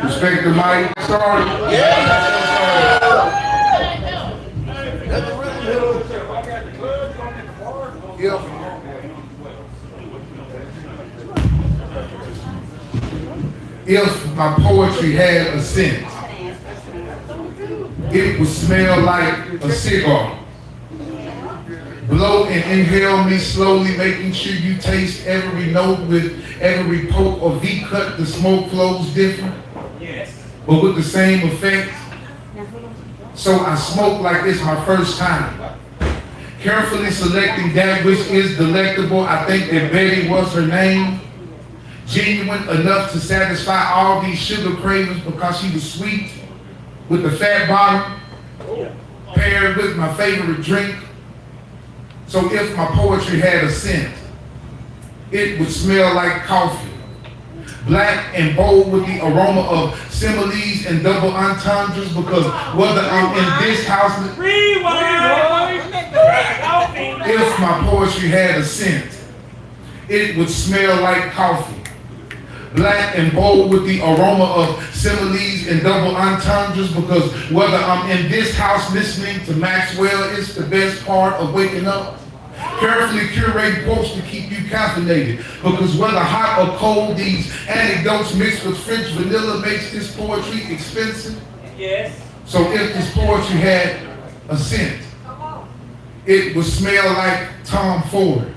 Respect the mic. Sorry. If my poetry had a scent, it would smell like a cigar. Blow and inhale me slowly, making sure you taste every note with every poke or V-cut. The smoke flows different, but with the same effect. So I smoke like it's my first time. Carefully selecting that which is delectable. I think that Betty was her name. Genuine enough to satisfy all these sugar cravings because she was sweet with the fat bottom, paired with my favorite drink. So if my poetry had a scent, it would smell like coffee. Black and bold with the aroma of similes and double entendres, because whether I'm in this house, if my poetry had a scent, it would smell like coffee. Black and bold with the aroma of similes and double entendres, because whether I'm in this house listening to Maxwell, it's the best part of waking up. Carefully curate quotes to keep you caffeinated, because whether hot or cold, these anecdotes mixed with French vanilla makes this poetry expensive. Yes. So if this poetry had a scent, it would smell like Tom Ford.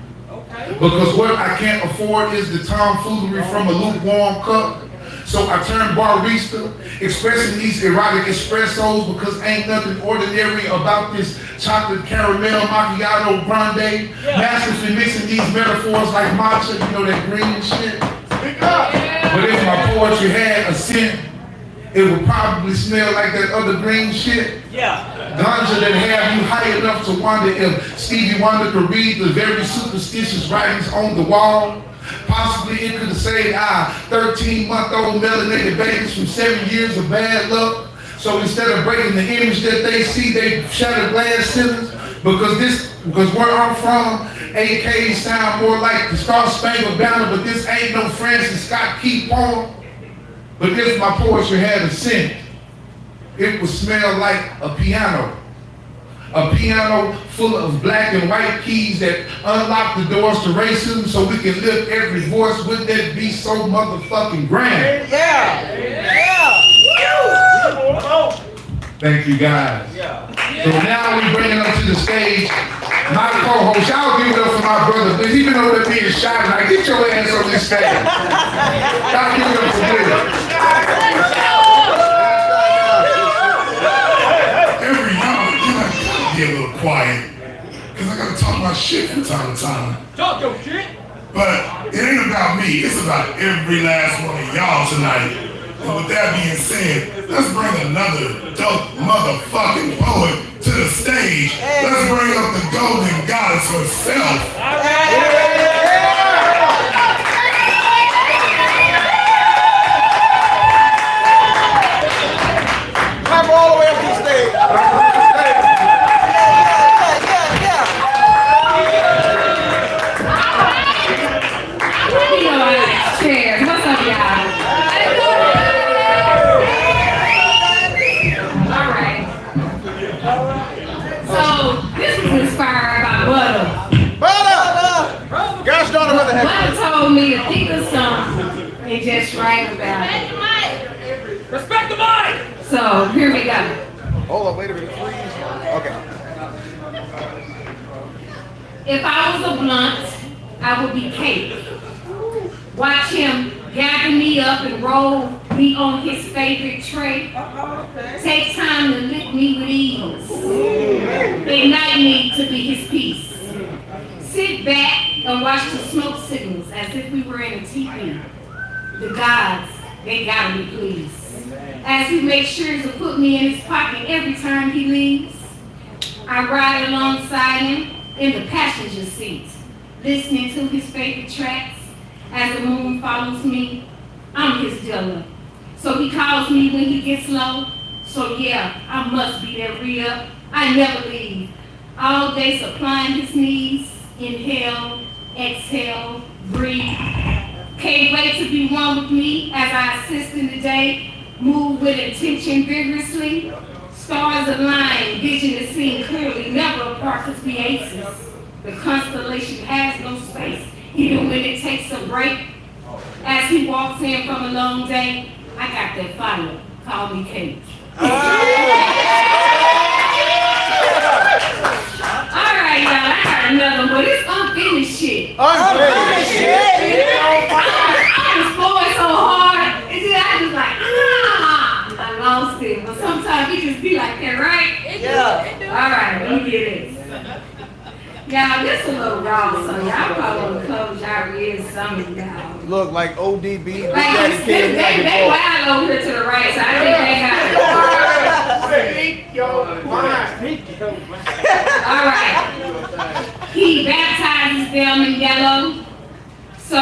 Because what I can't afford is the tomfoolery from a lukewarm cup. So I turn barista, expressing these erotic espressos, because ain't nothing ordinary about this chocolate caramel macchiato grande. Masterfully mixing these metaphors like matcha, you know, that green shit. But if my poetry had a scent, it would probably smell like that other green shit. Ganja that have you high enough to wonder if Stevie Wonder could read the very superstitious writings on the wall. Possibly it could have saved our 13-month-old melanated babies from 7 years of bad luck. So instead of breaking the image that they see, they shatter glass ceilings. Because where I'm from, AKs sound more like the Star Spangled Banner, but this ain't no Francis Scott Key poem. But if my poetry had a scent, it would smell like a piano. A piano full of black and white keys that unlock the doors to racism, so we can lift every voice. Wouldn't that be so motherfucking grand? Thank you guys. So now we bring it up to the stage my co-host. Y'all give it up for my brother, because he been over there being shy. Like, get your ass on this stage. Y'all give it up for Billy. Get a little quiet, because I gotta talk my shit from time to time. Talk your shit! But it ain't about me, it's about every last one of y'all tonight. And with that being said, let's bring another dope motherfucking poet to the stage. Let's bring up the golden goddess herself. Clap all the way up to the stage. What's up, y'all? Alright. So, this was inspired by Butter. Gosh darn it, what the heck? Butter told me to think of something and just write about it. Respect the mic! So, here we go. Hold on, wait a minute, please. Okay. If I was a blunt, I would be cake. Watch him gather me up and roll me on his favorite tray. Take time to lick me with ease. Ignite me to be his piece. Sit back and watch the smoke signals as if we were in a TV. The gods, they gotta be pleased. As he makes sure to put me in his pocket every time he leaves. I ride alongside him in the passenger seat, listening to his favorite tracks. As the moon follows me, I'm his dealer. So he calls me when he gets low. So yeah, I must be there re-up. I never leave. All day supplying his needs. Inhale, exhale, breathe. Can't wait me as I assist in the day, move with intention vigorously. Stars align, vision is seen clearly, never apart because we aces. The constellation has no space, even when it takes a break. As he walks in from a long day, I got that fire. Call me Kate. All right, y'all, I got another one, but it's unfinished shit. Unfinished shit. I was going so hard, and then I just like, I lost it. But sometimes it just be like that, right? Yeah. All right, let me get this. Y'all, this a little raw, so y'all probably want to close y'all ears, some of y'all. Look like ODB, Big Like, Daddy Kid. they wild over here to the right, so I think they got it. All right. He baptizes them in yellow, so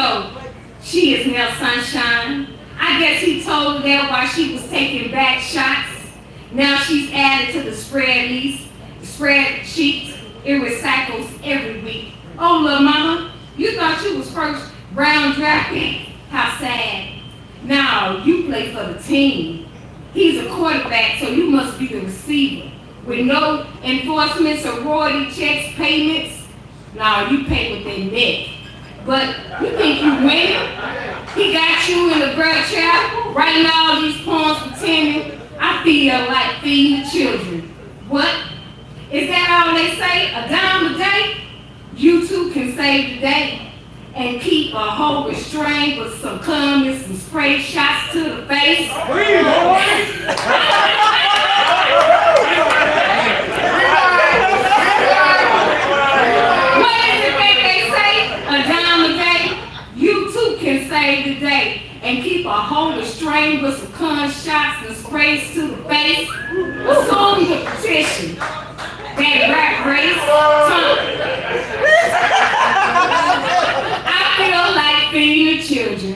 she is now sunshine. I guess he told her that while she was taking back shots. Now she's added to the spreadsheet. It recycles every week. Oh, little mama, you thought you was first round draft pick. How sad. Now you play for the team. He's a quarterback, so you must be the receiver. With no enforcement, sorority checks, payments. Now you pay with their neck. But you think you win? He got you in the grab trap, writing all these poems pretending. I feel like feeding the children. What? Is that all they say? A dime a day? You too can save the day and keep a whole restraint with some comments and spray shots to the face. What is it that they say? A dime a day? You too can save the day and keep a whole restraint with some shots and sprays to the face. Assume the petition. That rat race, I feel like feeding the children.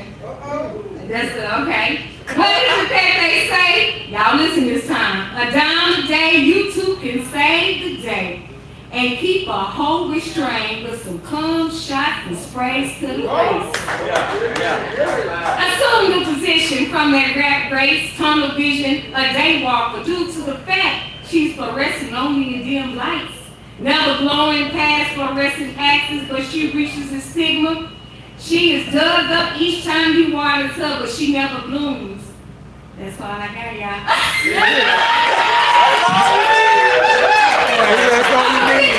That's okay. What is it that they say? Y'all listen this time. A dime a day, you too can save the day and keep a whole restraint with some shots and sprays to the face. Assume the position from that rat race, tunnel vision, a day walker due to the fact she's fluorescent only in dim lights. Never blowing past fluorescent axes, but she reaches a stigma. She is dug up each time you water her, but she never blooms. That's all I got, y'all. That's all you need.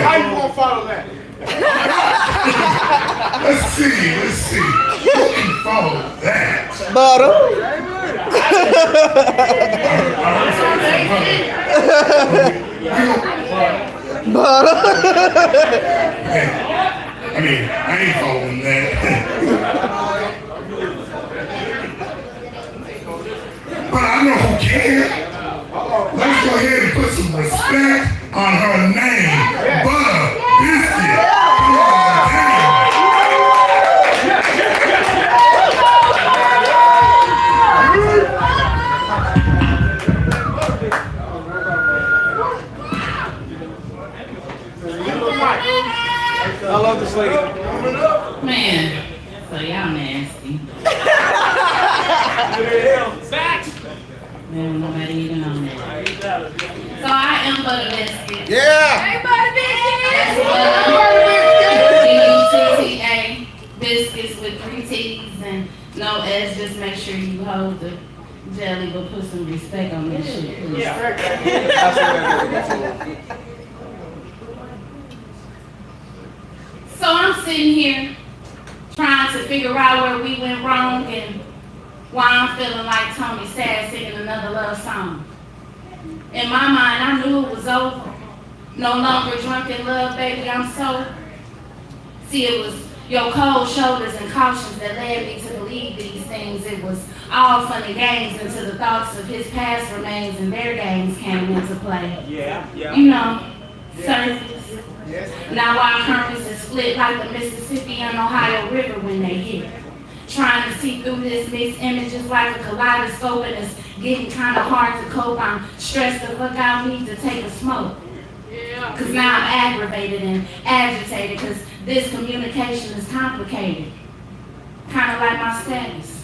How you gonna follow that? Let's see. Who can follow that? Butter. I mean, I ain't following that. But I know who can. Let's go ahead and put some respect on her name. Butter, biscuit. Come on, damn. I love this lady. Man, so y'all nasty. Man, nobody even on that. So I am Butter Biscuit. Yeah. B-U-T-T-A, biscuits with 3 T's and no S. Just make sure you hold the jelly, but put some respect on this shit, please. So I'm sitting here trying to figure out where we went wrong and why I'm feeling like Tony Sad singing another love song. In my mind, I knew it was over. No longer drunk in love, baby, I'm so. See, it was your cold shoulders and cautions that led me to believe these things. It was all funny games until the thoughts of his past remains and their games came into play. Yeah. You know, surface. Now our currents is split like the Mississippi and Ohio River when they hit. Trying to see through this mixed images like a kaleidoscope, and it's getting kind of hard to cope. I'm stressed the fuck out, need to take a smoke. Cause now I'm aggravated and agitated, cause this communication is complicated. Kind of like my status.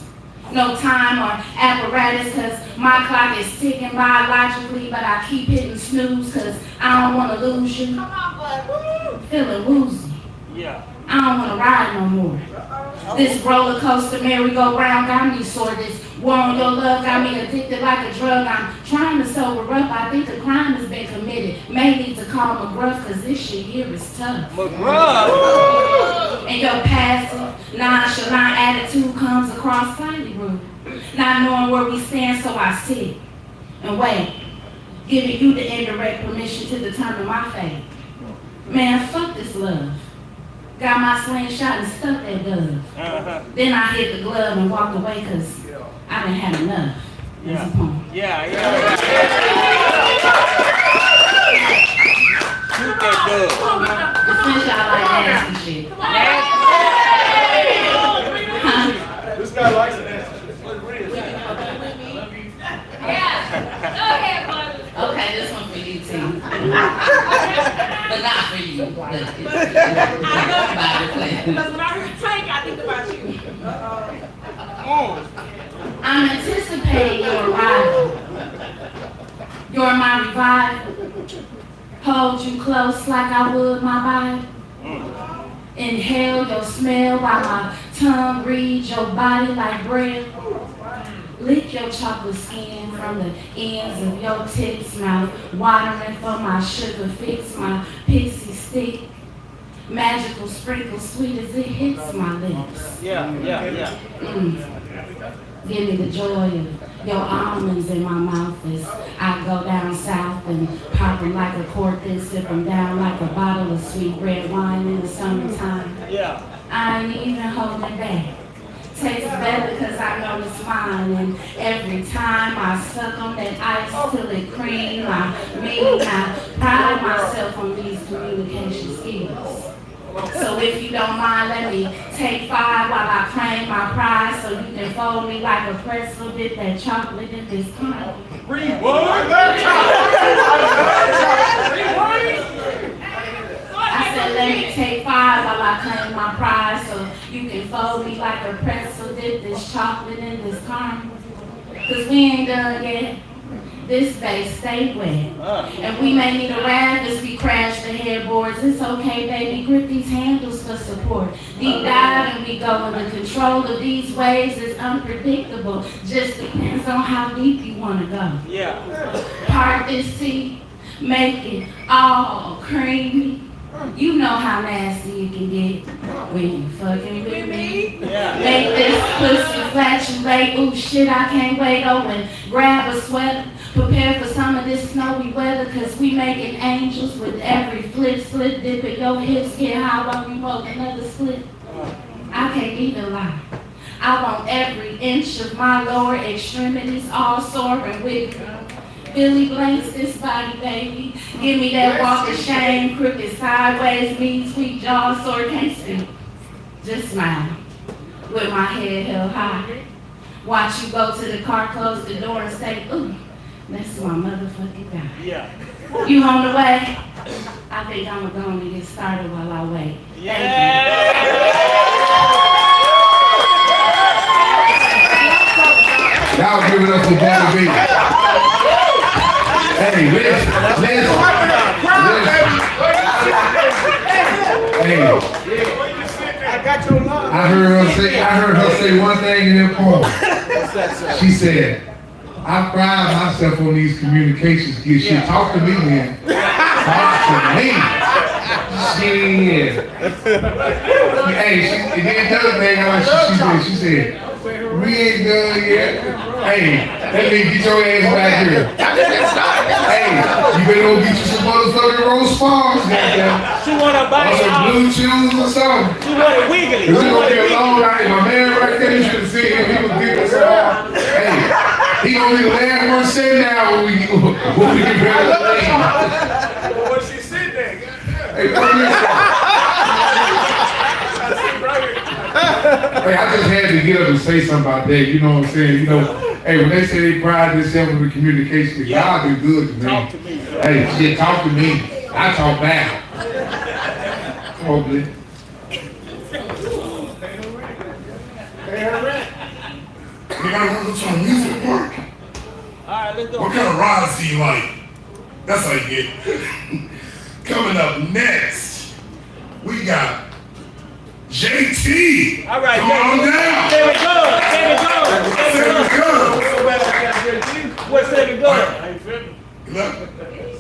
No time or apparatus, cause my clock is ticking biologically, but I keep hitting snooze, cause I don't wanna lose you. Come on, bud. Feeling woozy. Yeah. I don't wanna ride no more. This roller coaster merry-go-round got me sore. This war on your love got me addicted like a drug. I'm trying to sober up. I think a crime has been committed. May need to call McGruff, cause this shit here is tough. McGruff. And your passive, nonchalant attitude comes across slightly rude. Not knowing where we stand, so I sit and wait, giving you the indirect permission to determine my fate. Man, fuck this love. Got my slingshot and stuck that dove. Then I hit the glove and walked away because I didn't have enough. That's a poem. Yeah. Shoot that dove. The slingshot like nasty shit. This guy likes it. Okay, this one for you too. But not for you. Because when I heard Tank, I think about you. I'm anticipating your arrival. You're my revival. Hold you close like I would my body. Inhale your smell while my tongue reads your body like bread. Lick your chocolate skin from the ends of your tips, mouth watering for my sugar fix, my pixie stick. Magical sprinkle, sweet as it hits my lips. Yeah. Give me the joy of your almonds in my mouth as I go down south and pop them like a cork, then sip them down like a bottle of sweet red wine in the summertime. Yeah. I ain't even holding back. Tastes better because I know it's mine, and every time I suck on that ice till it cream, I pride myself on these communication skills. So if you don't mind, let me take 5 while I claim my pride, so you can fold me like a pretzel, dip that chocolate in this cup. I said, let me take 5 while I claim my pride, so you can fold me like a pretzel, dip this chocolate in this caramel. Cause we ain't done yet. This base stay wet. And we may need a raft as we crash the headboards. It's okay, baby, grip these handles for support. Deep dive and we go into control of these waves. It's unpredictable. Just depends on how deep you wanna go. Yeah. Part this tea, make it all creamy. You know how nasty it can get when you fucking with me. Yeah. Make this pussy flatulate. Ooh, shit, I can't wait. Oh, and grab a sweater. Prepare for some of this snowy weather, cause we making angels with every flip, slip, dip at your hips, get high while we roll another slip. I can't even lie. I want every inch of my lower extremities all soaring with me. Billy Blanks this body, baby. Give me that walk of shame, crooked sideways, mean sweet jaw, sore, can't speak. Just smile, with my head held high. Watch you go to the car, close the door, and say, ooh, that's my motherfucking guy. Yeah. You on the way? I think I'm going to get started while I wait. Y'all give it up for Daddy B. Hey, listen. Hey, I got your love. I heard her say one thing in that poem. She said, I pride myself on these communication skills. She talk to me then. Talk to me. Shit. Hey, and then another thing she said, we ain't done yet. Hey, that means get your ass back here. Hey, you better go get you some motherfucking roast spars, goddamn. She wanna buy Or some blue chews or something. She wanna wiggly. It's gonna be a long night. My man right there, you should have seen him. He was giving us all. Hey, he gonna be the last one sitting down when we get ready to leave. When she sit there, Hey, hey, I just had to get up and say something about that. You know what I'm saying? You know, hey, when they say they pride themselves in the communication, God been good to me. Talk to me. Hey, shit, talk to me. I talk back. Come on, please. We gotta go to music work. Alright, let's go. What kind of rides do you like? That's how you get. Coming up next, we got JT. Alright, come on down. Seven guns. Seven guns. What's seven guns? You left?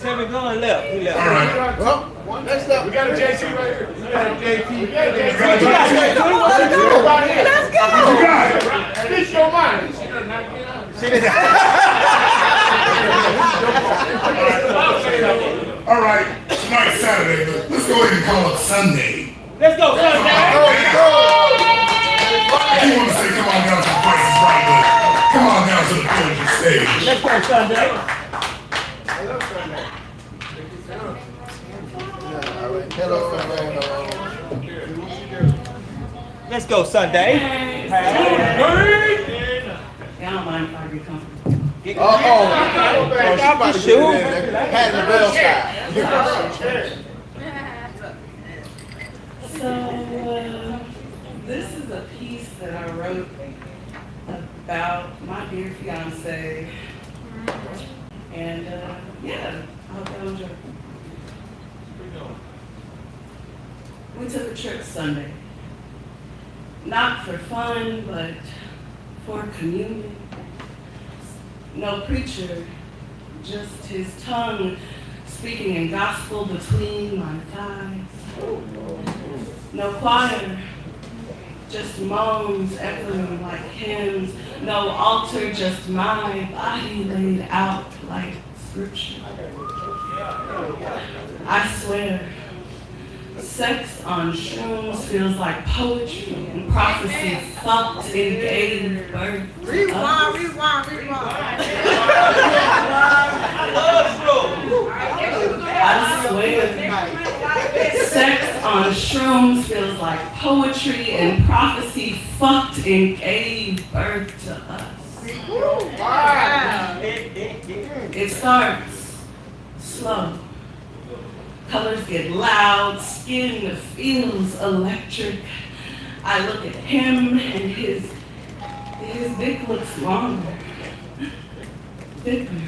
Seven guns left. He left. All right. Well, next up, we got a JT right here. We got a JT. We got a JT. Let's go. Let's go. You got it. Speak your mind. All right. Tonight's Saturday, but let's go ahead and call it Sunday. Let's go, Sunday. I do want to say come on down to the Price is Right, but come on down to the Pillager stage. Let's go, Sunday. Hello, Let's go, Sunday. Y'all don't mind if I get comfortable. I'm about to shoot. Had the bell style. So, this is a piece that I wrote about my dear fiance. And, yeah, I hope y'all enjoy. We took a trip Sunday. Not for fun, but for communion. No preacher, just his tongue speaking in gospel between my thighs. No choir, just moans echoing like hymns. No altar, just my body laid out like scripture. I swear, sex on shrooms feels like poetry and prophecy fucked and gave birth. Rewind. I swear, sex on shrooms feels like poetry and prophecy fucked and gave birth to us. Wow. It starts slow. Colors get loud, skin feels electric. I look at him and his dick looks longer, thicker.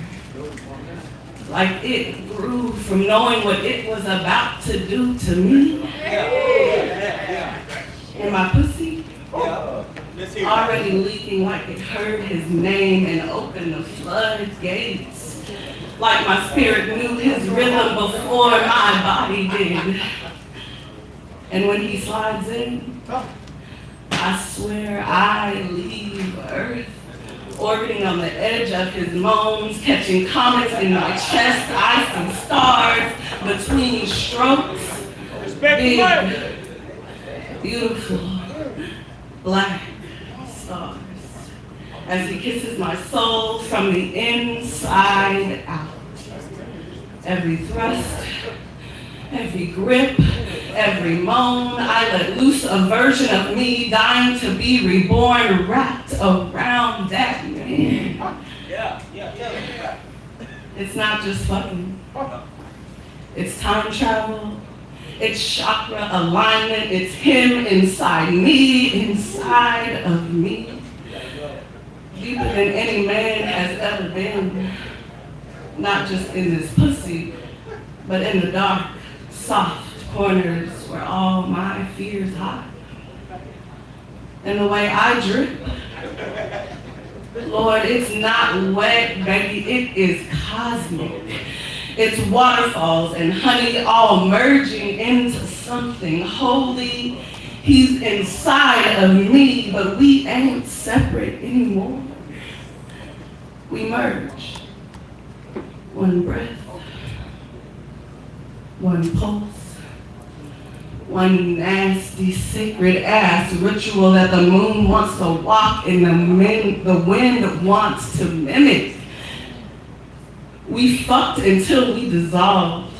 Like it grew from knowing what it was about to do to me. And my pussy already leaking like it heard his name and opened the floodgates. Like my spirit knew his rhythm before my body did. And when he slides in, I swear I leave Earth, orbiting on the edge of his moans, catching comets in my chest. I see stars between strokes. Big, beautiful, black stars. As he kisses my soul from the inside out. Every thrust, every grip, every moan, I let loose a version of me dying to be reborn, wrapped around that man. It's not just fucking. It's time travel. It's chakra alignment. It's him inside me, inside of me. Deeper than any man has ever been. Not just in this pussy, but in the dark, soft corners where all my fears hide. And the way I drip, Lord, it's not wet, baby, it is cosmic. It's waterfalls and honey all merging into something holy. He's inside of me, but we ain't separate anymore. We merge. One breath, one pulse, one nasty sacred ass ritual that the moon wants to walk and the wind wants to mimic. We fucked until we dissolved.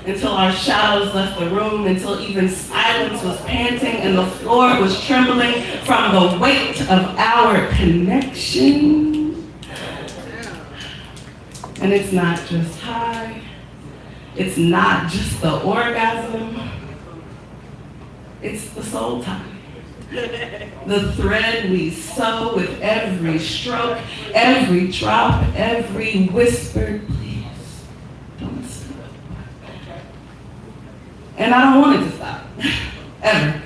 until our shadows left the room, until even silence was panting and the floor was trembling from the weight of our connection. And it's not just high, it's not just the orgasm, it's the soul tie. The thread we sew with every stroke, every drop, every whispered, please don't stop. And I don't want it to stop, ever.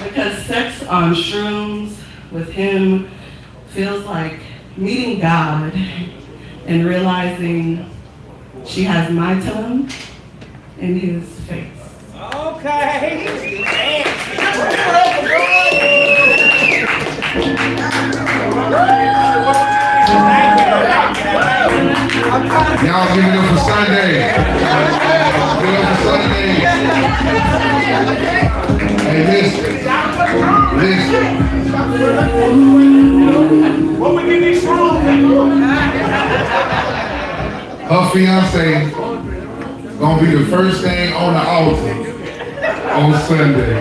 Because sex on shrooms with him feels like meeting God and realizing she has my tongue in his face. Okay. Y'all give it up for Sunday. Give it up for Sunday. Hey, listen. What we get these shrooms? Her fiance gonna be the first thing on the altar on Sunday.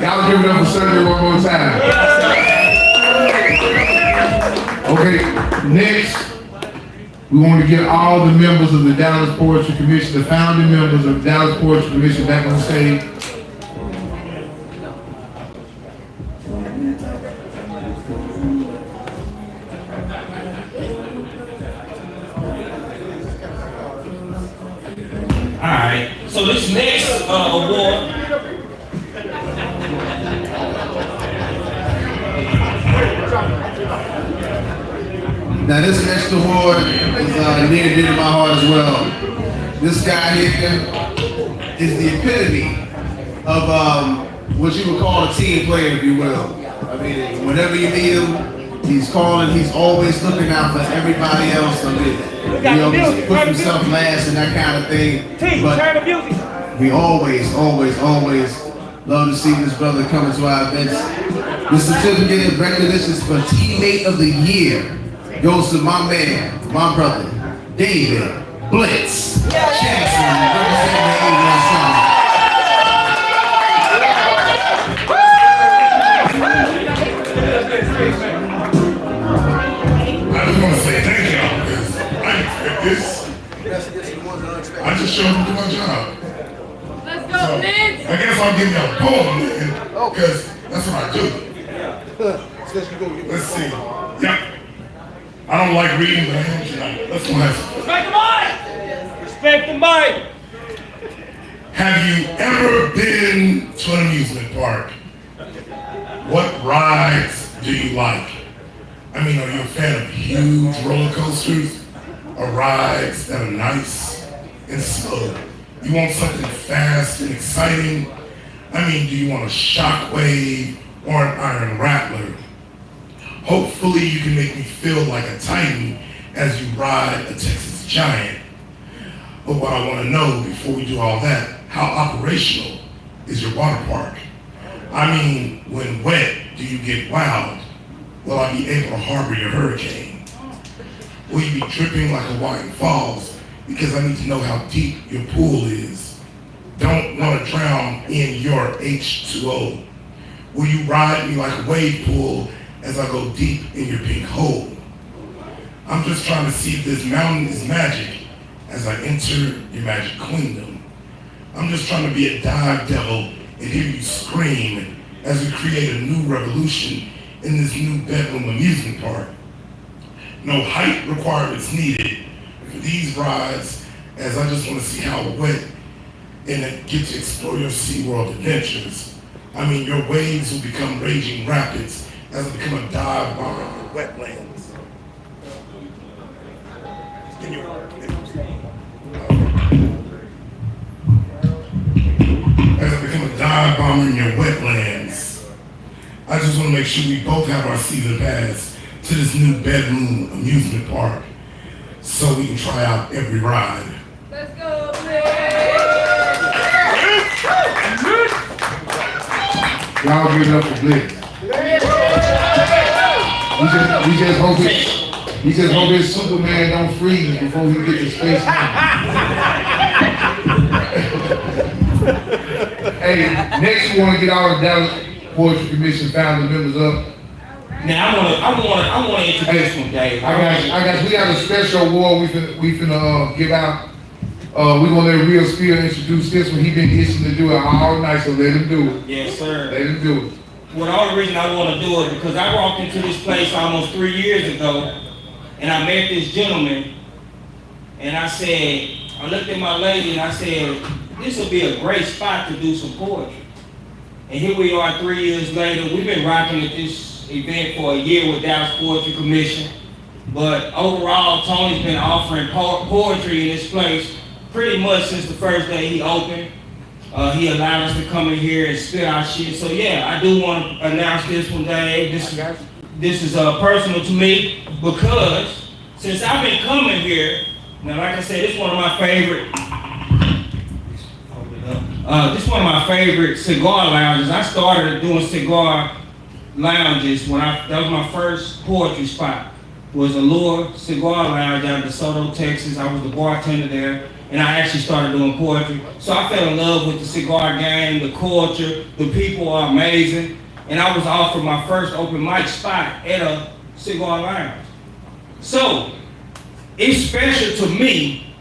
Y'all give it up for Sunday one more time. Okay, next, we want to get all the members of the Dallas Poetry Commission, the founding members of the Dallas Poetry Commission back on stage. Alright, so this next award. Now this next award is near and dear to my heart as well. This guy here is the epitome of what you would call a team player, if you will. I mean, whenever you need him, he's calling, he's always looking out for everybody else. I mean, he always puts himself last and that kind of thing. But we always love to see this brother come into our events. The certificate of recognition for Teammate of the Year goes to my man, my brother, David Blitz Jackson, representing the A1 side. I just want to say thank y'all because I expect this. I just showed up to do my job. Let's So, go, Vince. I guess I'll give y'all a poem because that's what I do. Let's see. Yep. I don't like reading, but I am tonight. Let's go have some. Respect the mic. Have you ever been to an amusement park? What rides do you like? I mean, are you a fan of huge roller coasters or rides that are nice and slow? You want something fast and exciting? I mean, do you want a shockwave or an iron rattler? Hopefully you can make me feel like a titan as you ride a Texas Giant. But what I want to know before we do all that, how operational is your water park? I mean, when wet, do you get wild? Will I be able to harbor your hurricane? Will you be dripping like Hawaiian Falls? Because I need to know how deep your pool is. Don't want to drown in your H2O. Will you ride me like a wave pool as I go deep in your pink hole? I'm just trying to see if this mountain is magic as I enter your magic queendom. I'm just trying to be a dive devil and hear you scream as we create a new revolution in this new bedroom amusement park. No height requirements needed for these rides, as I just want to see how wet and then get to explore your SeaWorld adventures. I mean, your waves will become raging rapids as I become a dive bomber in the wetlands. Can you? As I become a dive bomber in your wetlands. I just want to make sure we both have our season pass to this new bedroom amusement park so we can try out every ride. Let's go, Blitz. Y'all give it up for Blitz. We just He just hope his Superman don't freeze before he get to space. Hey, next we want to get our Dallas Poetry Commission family members up. Now I want to introduce one, Dave. We got a special award we finna give out. We gonna let Real Spill introduce this one. He been itching to do it all night, so let him do it. Yes, sir. Let him do it. Well, the only reason I want to do it because I walked into this place almost 3 years ago, and I met this gentleman, and I looked at my lady and I said, this will be a great spot to do some poetry. And here we are 3 years later. We've been rocking at this event for a year with Dallas Poetry Commission. But overall, Tony's been offering poetry in this place pretty much since the first day he opened. He allowed us to come in here and spit our shit. So yeah, I do want to announce this one, Dave. This is personal to me because since I've been coming here, now like I said, this is one of my favorite. This is one of my favorite cigar lounges. I started doing cigar lounges that was my first poetry spot. It was Allure Cigar Lounge out in DeSoto, Texas. I was the bartender there, and I actually started doing poetry. So I fell in love with the cigar game, the culture, the people are amazing, and I was offered my first open mic spot at a cigar lounge. So it's special to me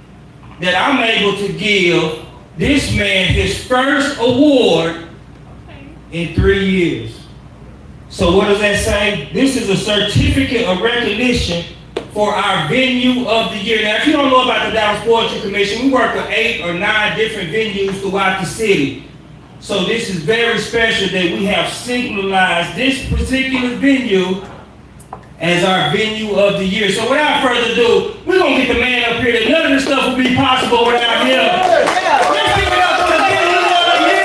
that I'm able to give this man his first award in 3 years. So what does that say? This is a certificate of recognition for our venue of the year. Now, if you don't know about the Dallas Poetry Commission, we work with 8 or 9 different venues throughout the city. So this is very special that we have signalized this particular venue as our venue of the year. So without further ado, we're gonna get the man up here. That none of this stuff would be possible without him. Let's give it up for the venue of the year.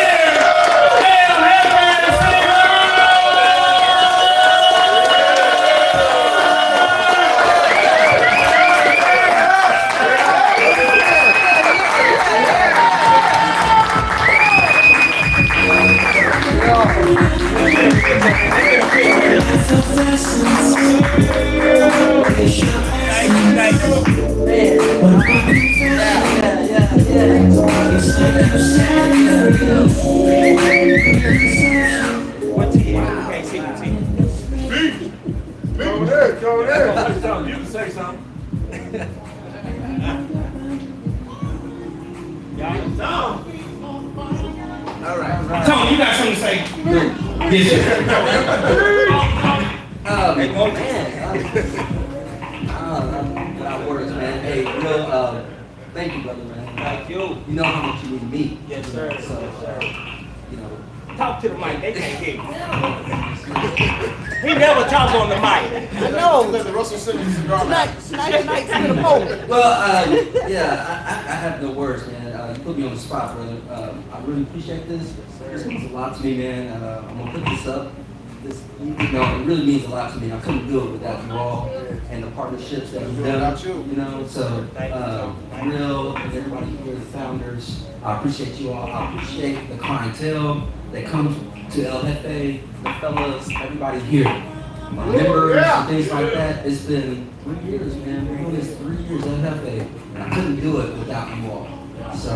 Go there. You can say something. All right. Tony, you got something to say? Yes, sir. Without words, man. Hey, real, thank you, brother, man. Thank you. You know how much you mean to me. Yes, sir. So, you know. Talk to the mic. They can't hear you. He never talks on the mic. I know. The Russell Simmons cigar. Tonight's in the poll. Well, yeah, I have no words, man. You put me on the spot, brother. I really appreciate this. This means a lot to me, man. I'm gonna put this up. It really means a lot to me. I couldn't do it without you all and the partnerships that we've done. You know, so Real and everybody here, the founders, I appreciate you all. I appreciate the clientele that comes to El Jefe, the fellas, everybody here. My members and things like that. It's been 3 years, man. We're doing this 3 years El Jefe, and I couldn't do it without you all. So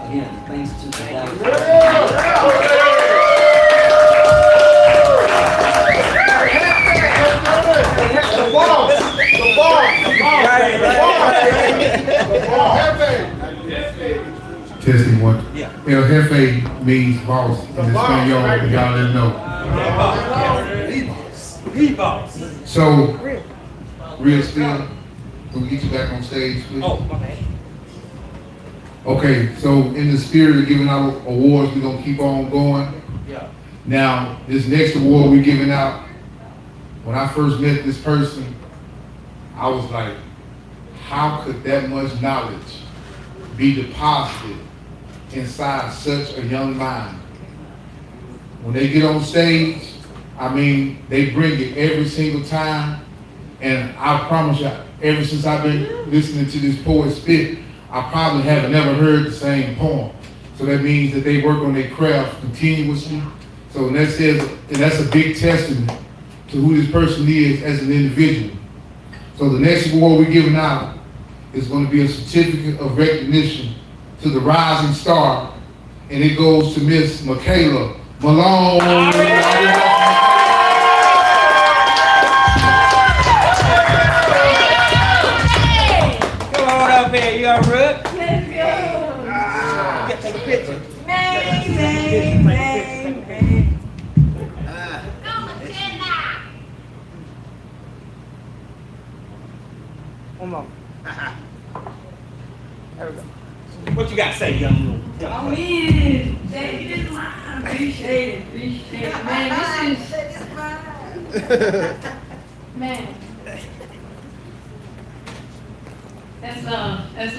again, thanks to the Dallas. Testing one. El Jefe means boss in Espanol, and y'all didn't know. So, Real Spill, can we get you back on stage, please? Oh, my bad. Okay, so in the spirit of giving out awards, we're gonna keep on going. Yeah. Now, this next award we're giving out, when I first met this person, I was like, how could that much knowledge be deposited inside such a young mind? When they get on stage, I mean, they bring it every single time. And I promise you, ever since I've been listening to this poet spit, I probably have never heard the same poem. So that means that they work on their craft continuously. So that says, and that's a big testament to who this person is as an individual. So the next award we're giving out is going to be a certificate of recognition to the rising star, and it goes to Miss Michaela Malone. Come on up here, you all right? Let's go. Get to the picture. Bang. Come on. There we go. What you got to say, young man? I'm in. Thank you, this line. Appreciate it. Man, this is, man. That's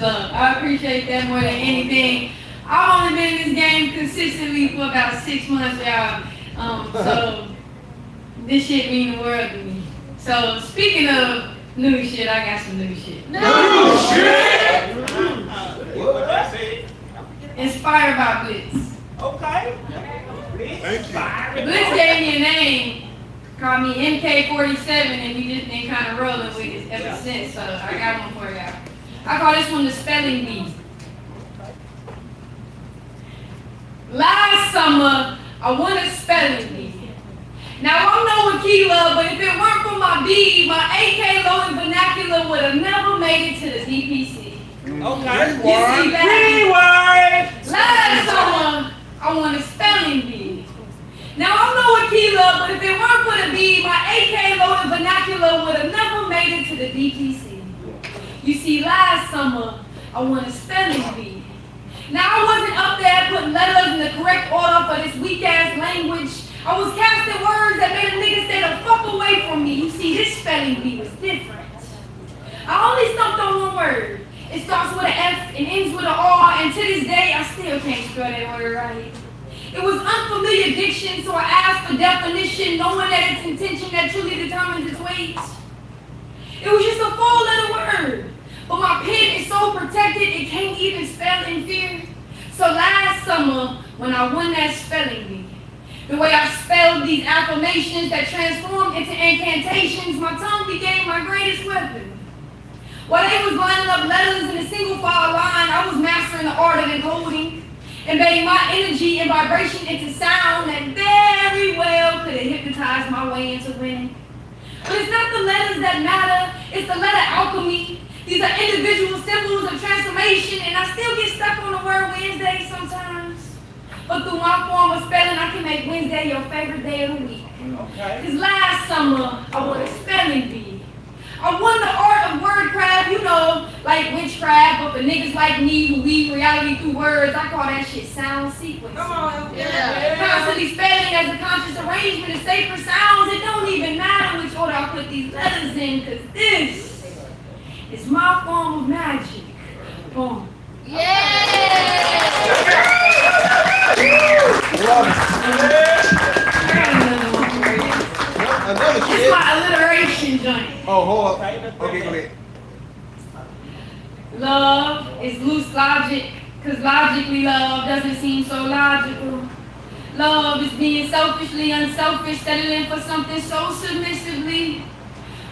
love. I appreciate that more than anything. I've only been in this game consistently for about 6 months, y'all. So this shit mean the world to me. So speaking of new shit, I got some new shit. Inspired by Blitz. Okay. Blitz gave me a name, called me MK47, and we just been kind of rolling with it ever since. So I got one for y'all. I call this one the spelling bee. Last summer, I won a spelling bee. Now I don't know what key love, but if it weren't for my B, my AK low in vernacular would have never made it to the DPC. Okay. You see that? Keyword. Last summer, I won a spelling bee. Now I don't know what key love, but if it weren't for the B, my AK low in vernacular would have never made it to the DPC. You see, last summer, I won a spelling bee. Now I wasn't up there putting letters in the correct order for this weak-ass language. I was casting words that made a nigga stay the fuck away from me. You see, this spelling bee was different. I only stumped on one word. It starts with an F and ends with an R, and to this day, I still can't spell that word right. It was unfamiliar diction, so I asked for definition, knowing that its intention that truly determines its weight. It was just a four-letter word, but my pen is so protected it can't even spell in fear. So last summer, when I won that spelling bee, the way I spelled these affirmations that transformed into incantations, my tongue became my greatest weapon. While they was lining up letters in a single file line, I was mastering the art of encoding, embedding my energy and vibration into sound that very well could have hypnotized my way into winning. But it's not the letters that matter, it's the letter alchemy. These are individual symbols of transformation, and I still get stuck on the word Wednesday sometimes. But through my form of spelling, I can make Wednesday your favorite day of the week. Because last summer, I won a spelling bee. I won the art of wordcraft, you know, like witchcraft, but for niggas like me who weave reality through words, I call that shit sound sequence. Come on. Constantly spelling as a conscious arrangement of sacred sounds. It don't even matter which order I put these letters in, because this is my form of magic. Boom. It's my alliteration joint. Oh, hold up. Okay, go ahead. Love is loose logic, because logically love doesn't seem so logical. Love is being selfishly unselfish, settling for something so submissively.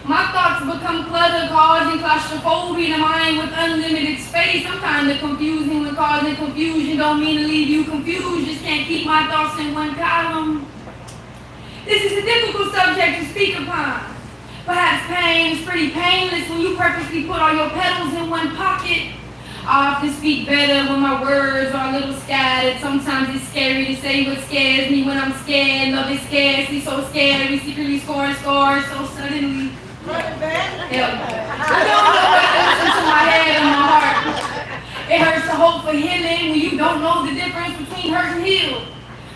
My thoughts become clutter, causing claustrophobia in a mind with unlimited space. I'm kind of confusing when causing confusion don't mean to leave you confused. Just can't keep my thoughts in one column. This is a difficult subject to speak upon. Perhaps pain is pretty painless when you purposely put all your petals in one pocket. I often speak better when my words are a little scattered. Sometimes it's scary to say what scares me when I'm scared. Love is scarcely so scary. Secretly scoring scars so suddenly. I don't know what goes into my head and my heart. It hurts to hope for healing when you don't know the difference between hurt and heal.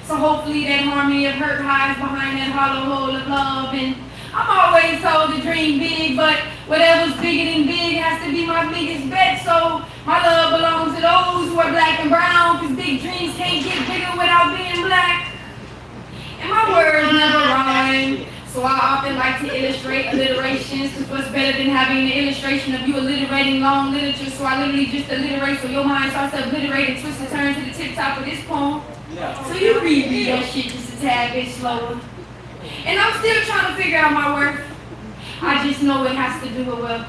So hopefully that harmony of hurt hides behind that hollow hole of love. And I'm always told to dream big, but whatever's bigger than big has to be my biggest bet. So my love belongs to those who are black and brown, because big dreams can't get bigger without being black. And my words never rhyme. So I often like to illustrate alliterations, because what's better than having an illustration of you alliterating long literature? So I literally just alliterate, so your mind starts to obliterate and twist and turn to the tip top of this poem. So you reread that shit just a tad bit slower. And I'm still trying to figure out my worth. I just know it has to do with wealth.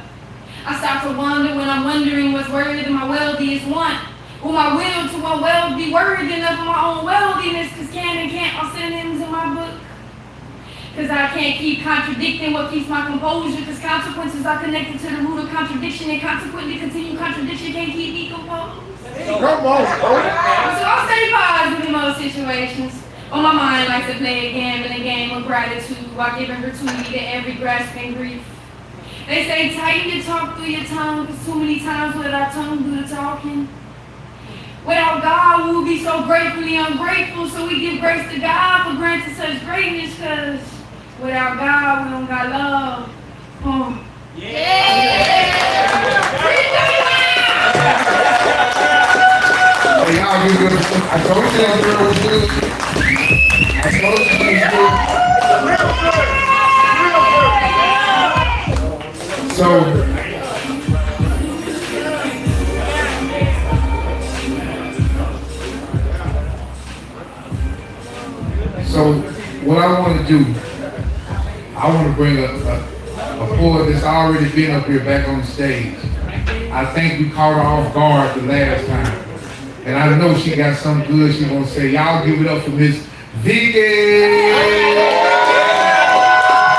I start to wonder when I'm wondering what's worthy of my wealthiest want. Will my will to my wealth be worthy enough of my own wealthiness? Because can and can't are synonyms in my book. Because I can't keep contradicting what keeps my composure. Because consequences are connected to the root of contradiction. And consequently, continued contradiction can't keep me composed. Come on, bro. So I'll stay positive in most situations. On my mind likes to play a game of gratitude while giving gratuity to every grasping grief. They say tighten your talk through your tongue, because too many times we let our tongue do the talking. Without God, we will be so gratefully ungrateful, so we give grace to God for granting such greatness, because without God, we don't got love. Hey, y'all give it I told you that girl was good. I told you she was good. So what I want to do, I want to bring a poet that's already been up here back on the stage. I think we caught her off guard the last time. And I know she got something good she's going to say. Y'all give it up for Miss Vicky.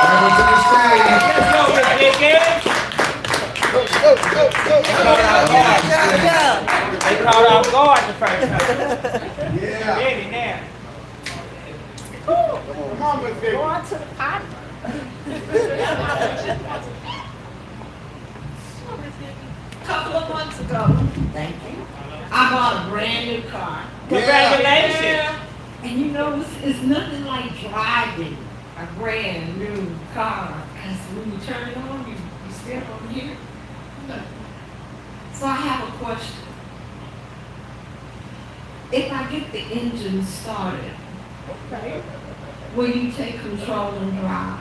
Welcome to the stage. Let's go, Miss Vicky. They caught off guard the first time. Yeah. Ready now. Come on, Miss Vicky. Going to the pot. Couple of months ago, thank you, I bought a brand new car. Congratulations. And you know, it's nothing like driving a brand new car, because when you turn it on, you step on here. So I have a question. If I get the engine started, Okay. will you take control and drive?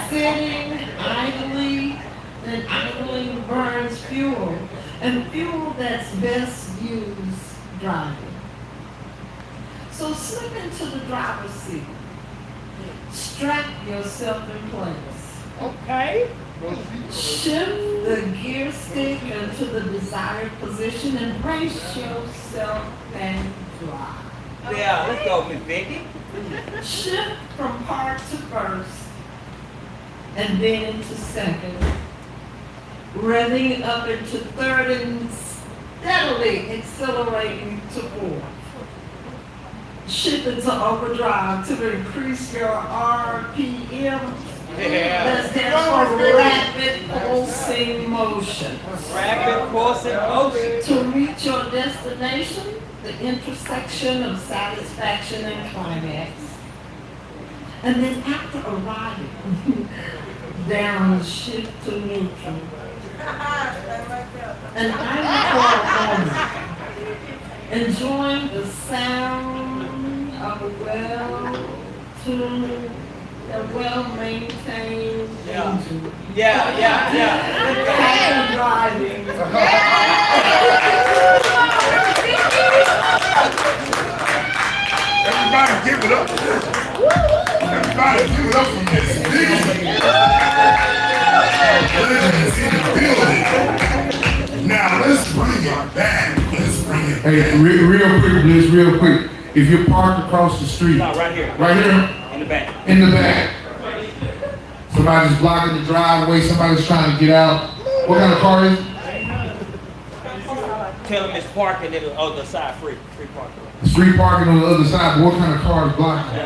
Sitting idly, then idling burns fuel, and fuel that's best used driving. So slip into the driver's seat. Strap yourself in place. Okay. Shift the gear stick into the desired position and brace yourself and drive. Yeah, let's go, Miss Vicky. Shift from park to first and then into second, revving up into third and steadily accelerating to fourth. Shift into overdrive to increase your RPM. That's for rapid pulsing motion. Rapid pulsing motion. To reach your destination, the intersection of satisfaction and climax. And then after arriving, downshift to neutral. And idle for a moment, enjoying the sound of a well-maintained engine. And driving. Everybody give it up. Everybody give it up for Miss Vicky. Legend is in the building. Now let's bring it back. Let's bring it back. Hey, real quick, Bliss, real quick. If you're parked across the street, No, right here. right here, In the back. in the back, somebody's blocking the driveway, somebody's trying to get out. What kind of car is it? Tell them it's parking at the other side, free parking. Street parking on the other side, but what kind of car is blocking?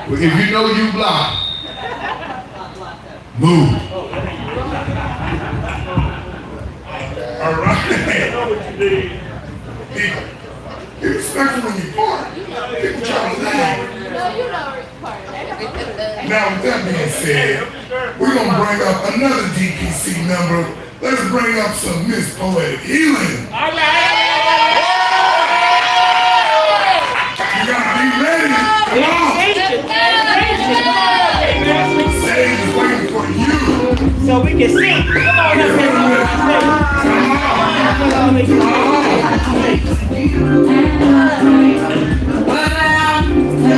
Well, if you know you blocked, move. All right. Be respectful when you park. People try to laugh. Now, with that being said, we're going to bring up another DPC member. Let's bring up some Miss Poetic Healing. All right. You got to be ready. Come on. Stage is waiting for you. So we can sing. Come on, let's Well,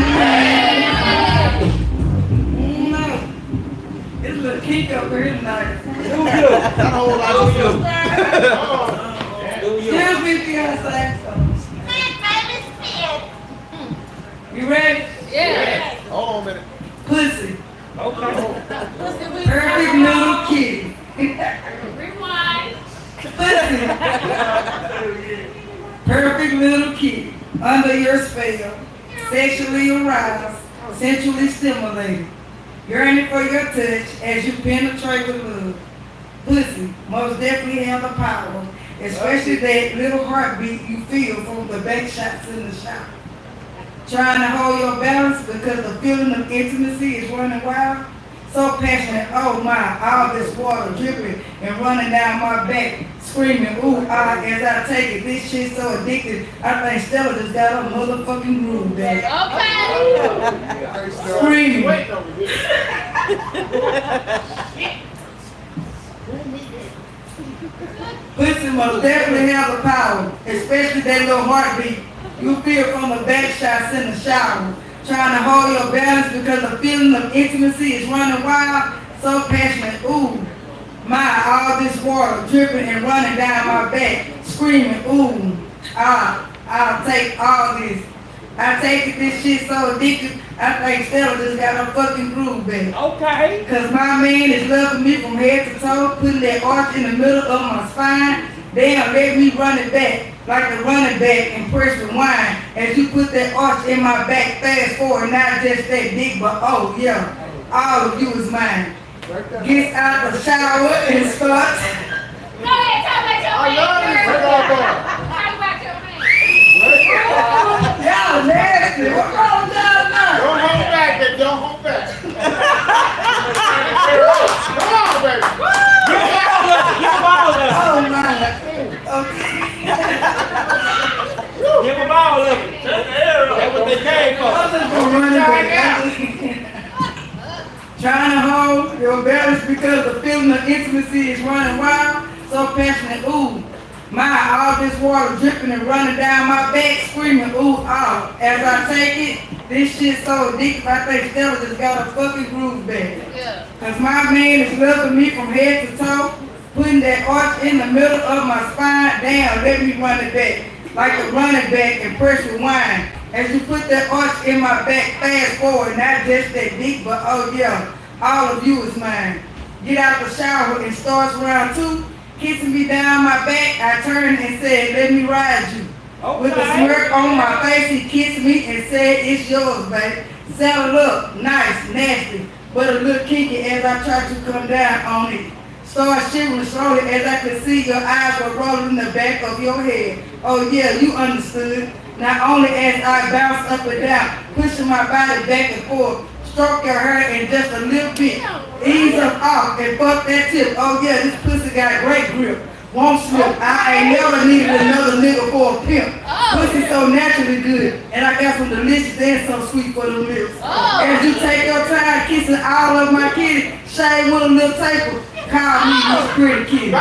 It's a little kick up here tonight. That whole lot of Excuse me, fiance. You ready? Hold on a minute. Pussy. Okay. Perfect little kitty. Rewind. Pussy. Perfect little kitty. Under your spell. Sexually aroused. Sensually stimulated. Yearning for your touch as you penetrate with love. Pussy most definitely have the power, especially that little heartbeat you feel from the back shots in the shower. Trying to hold your balance because the feeling of intimacy is running wild. So passionate, oh my, all this water dripping and running down my back, screaming, ooh, ah, as I take it. This shit's so addicted, I think Stella just got a motherfucking groove there. Okay. Screaming. Pussy most definitely have the power, especially that little heartbeat you feel from the back shots in the shower. Trying to hold your balance because the feeling of intimacy is running wild, so passionate. Ooh, my, all this water dripping and running down my back, screaming, ooh, I'll take all this. I take it, this shit so addicted, I think Stella just got a fucking groove back. Okay. Cause my man is loving me from head to toe, putting that arch in the middle of my spine. Damn, let me run it back like a running back and press rewind as you put that arch in my back, fast forward, not just that dick, but oh yeah, all of you is mine. Get out the shower and start. Go ahead, talk about your man. Talk about your man. Y'all nasty. What's wrong with y'all now? Don't hold back, baby. Don't hold back. Come on, baby. Give him all of it. Oh my. Okay. Give him all of it. That's what they came for. I'm just gonna run it back. Trying to hold your balance because the feeling of intimacy is running wild, so passionate. Ooh, my, all this water dripping and running down my back, screaming, ooh, ah. As I take it, this shit so addictive, I think Stella just got a fucking groove back. Yeah. Cause my man is loving me from head to toe, putting that arch in the middle of my spine. Damn, let me run it back like a running back and press rewind. As you put that arch in my back, fast forward, not just that deep, but oh yeah, all of you is mine. Get out the shower and starts round two, kissing me down my back. I turned and said, let me ride you. Okay. With a smirk on my face, he kissed me and said, it's yours, baby. Saddle up, nice, nasty, but a little kinky as I tried to come down on it. Start shivering slowly as I could see your eyes were rolling in the back of your head. Oh yeah, you understood. Not only as I bounce up and down, pushing my body back and forth, stroke your hair in just a little bit, ease up off and fuck that tip. Oh yeah, this pussy got great grip. Won't slip. I ain't never needed another nigga for a pimp. Pussy so naturally good, and I got some delicious and so sweet for the lips. As you take your time kissing all of my kitty, shave with a little taper, call me this pretty kitty.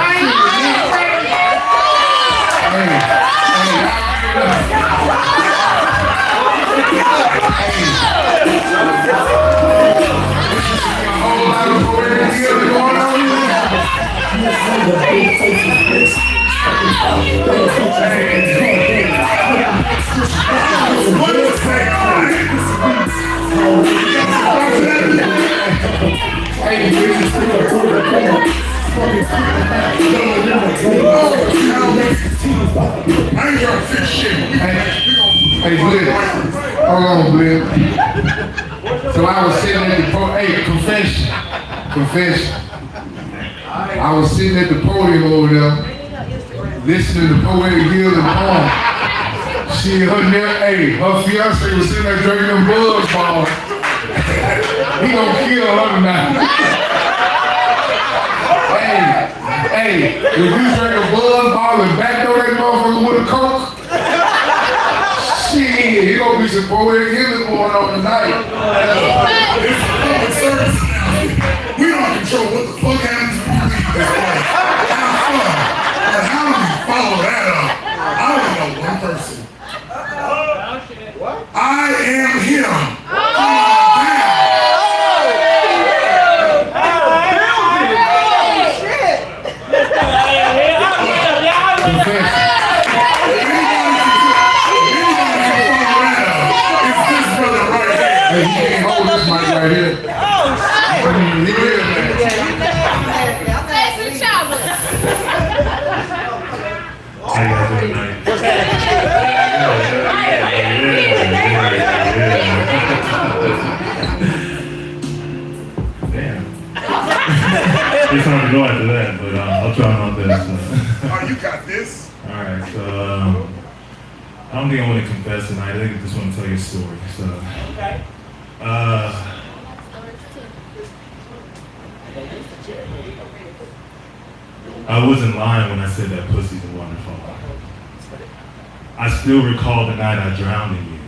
What is that? I ain't gonna fix shit. Hey, Blitz. Hold on, Blitz. So I was sitting at the podium. Hey, confession. I was sitting at the podium over there, listening to Poetic Hill and Poem. Her fiance was sitting there drinking them Buzz balls. He gonna kill her tonight. Hey, if you drink a Buzz ball and backdoor that motherfucker with a Coke, shit, he gonna be some Poetic Hill going on tonight. It's a public service announcement. We don't control what the fuck happens when you leave this place. Have fun. But how do you follow that up? I only know one person. I am him. It's hard to go after that, but I'll try my best. Oh, you got this. All right, so I don't think I want to confess tonight. I think I just want to tell you a story. So, I wasn't lying when I said that pussy's a waterfall. I still recall the night I drowned in you.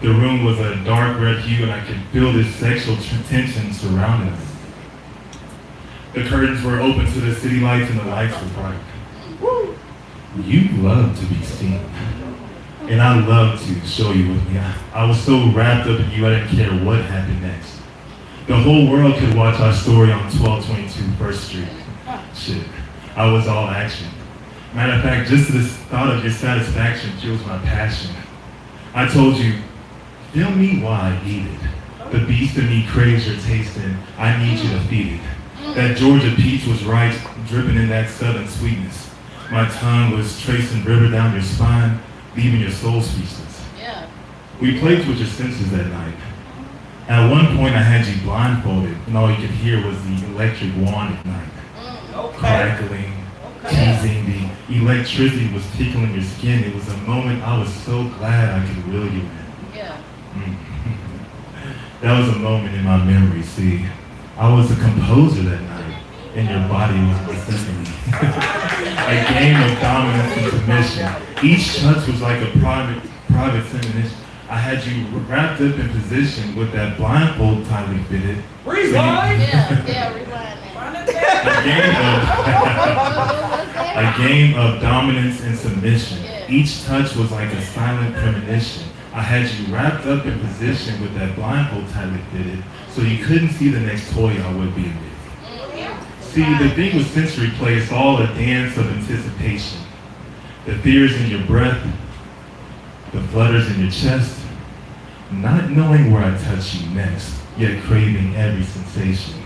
The room was a dark red hue and I could feel this sexual tension surrounding us. The curtains were open to the city lights and the lights were bright. You love to be seen. And I love to show you with me. I was so wrapped up in you, I didn't care what happened next. The whole world could watch our story on 1222 First Street. Shit, I was all action. Matter of fact, just the thought of your satisfaction fuels my passion. I told you, feel me while I eat it. The beast in me craves your taste and I need you to feed it. That Georgia peach was right, dripping in that southern sweetness. My tongue was tracing river down your spine, leaving your soul speechless. We played with your senses that night. At one point I had you blindfolded and all you could hear was the electric wand at night. Crackling, teasing, the electricity was tickling your skin. It was a moment I was so glad I could reel you in. That was a moment in my memory, see. I was a composer that night, and your body was my symphony. A game of dominance and submission. Each touch was like a private premonition. I had you wrapped up in position with that blindfold tightly fitted. Rewind? A game of dominance and submission. Each touch was like a silent premonition. I had you wrapped up in position with that blindfold tightly fitted, so you couldn't see the next toy I would be with. See, the thing with sensory play is all a dance of anticipation. The fears in your breath, the flutters in your chest, not knowing where I touch you next, yet craving every sensation.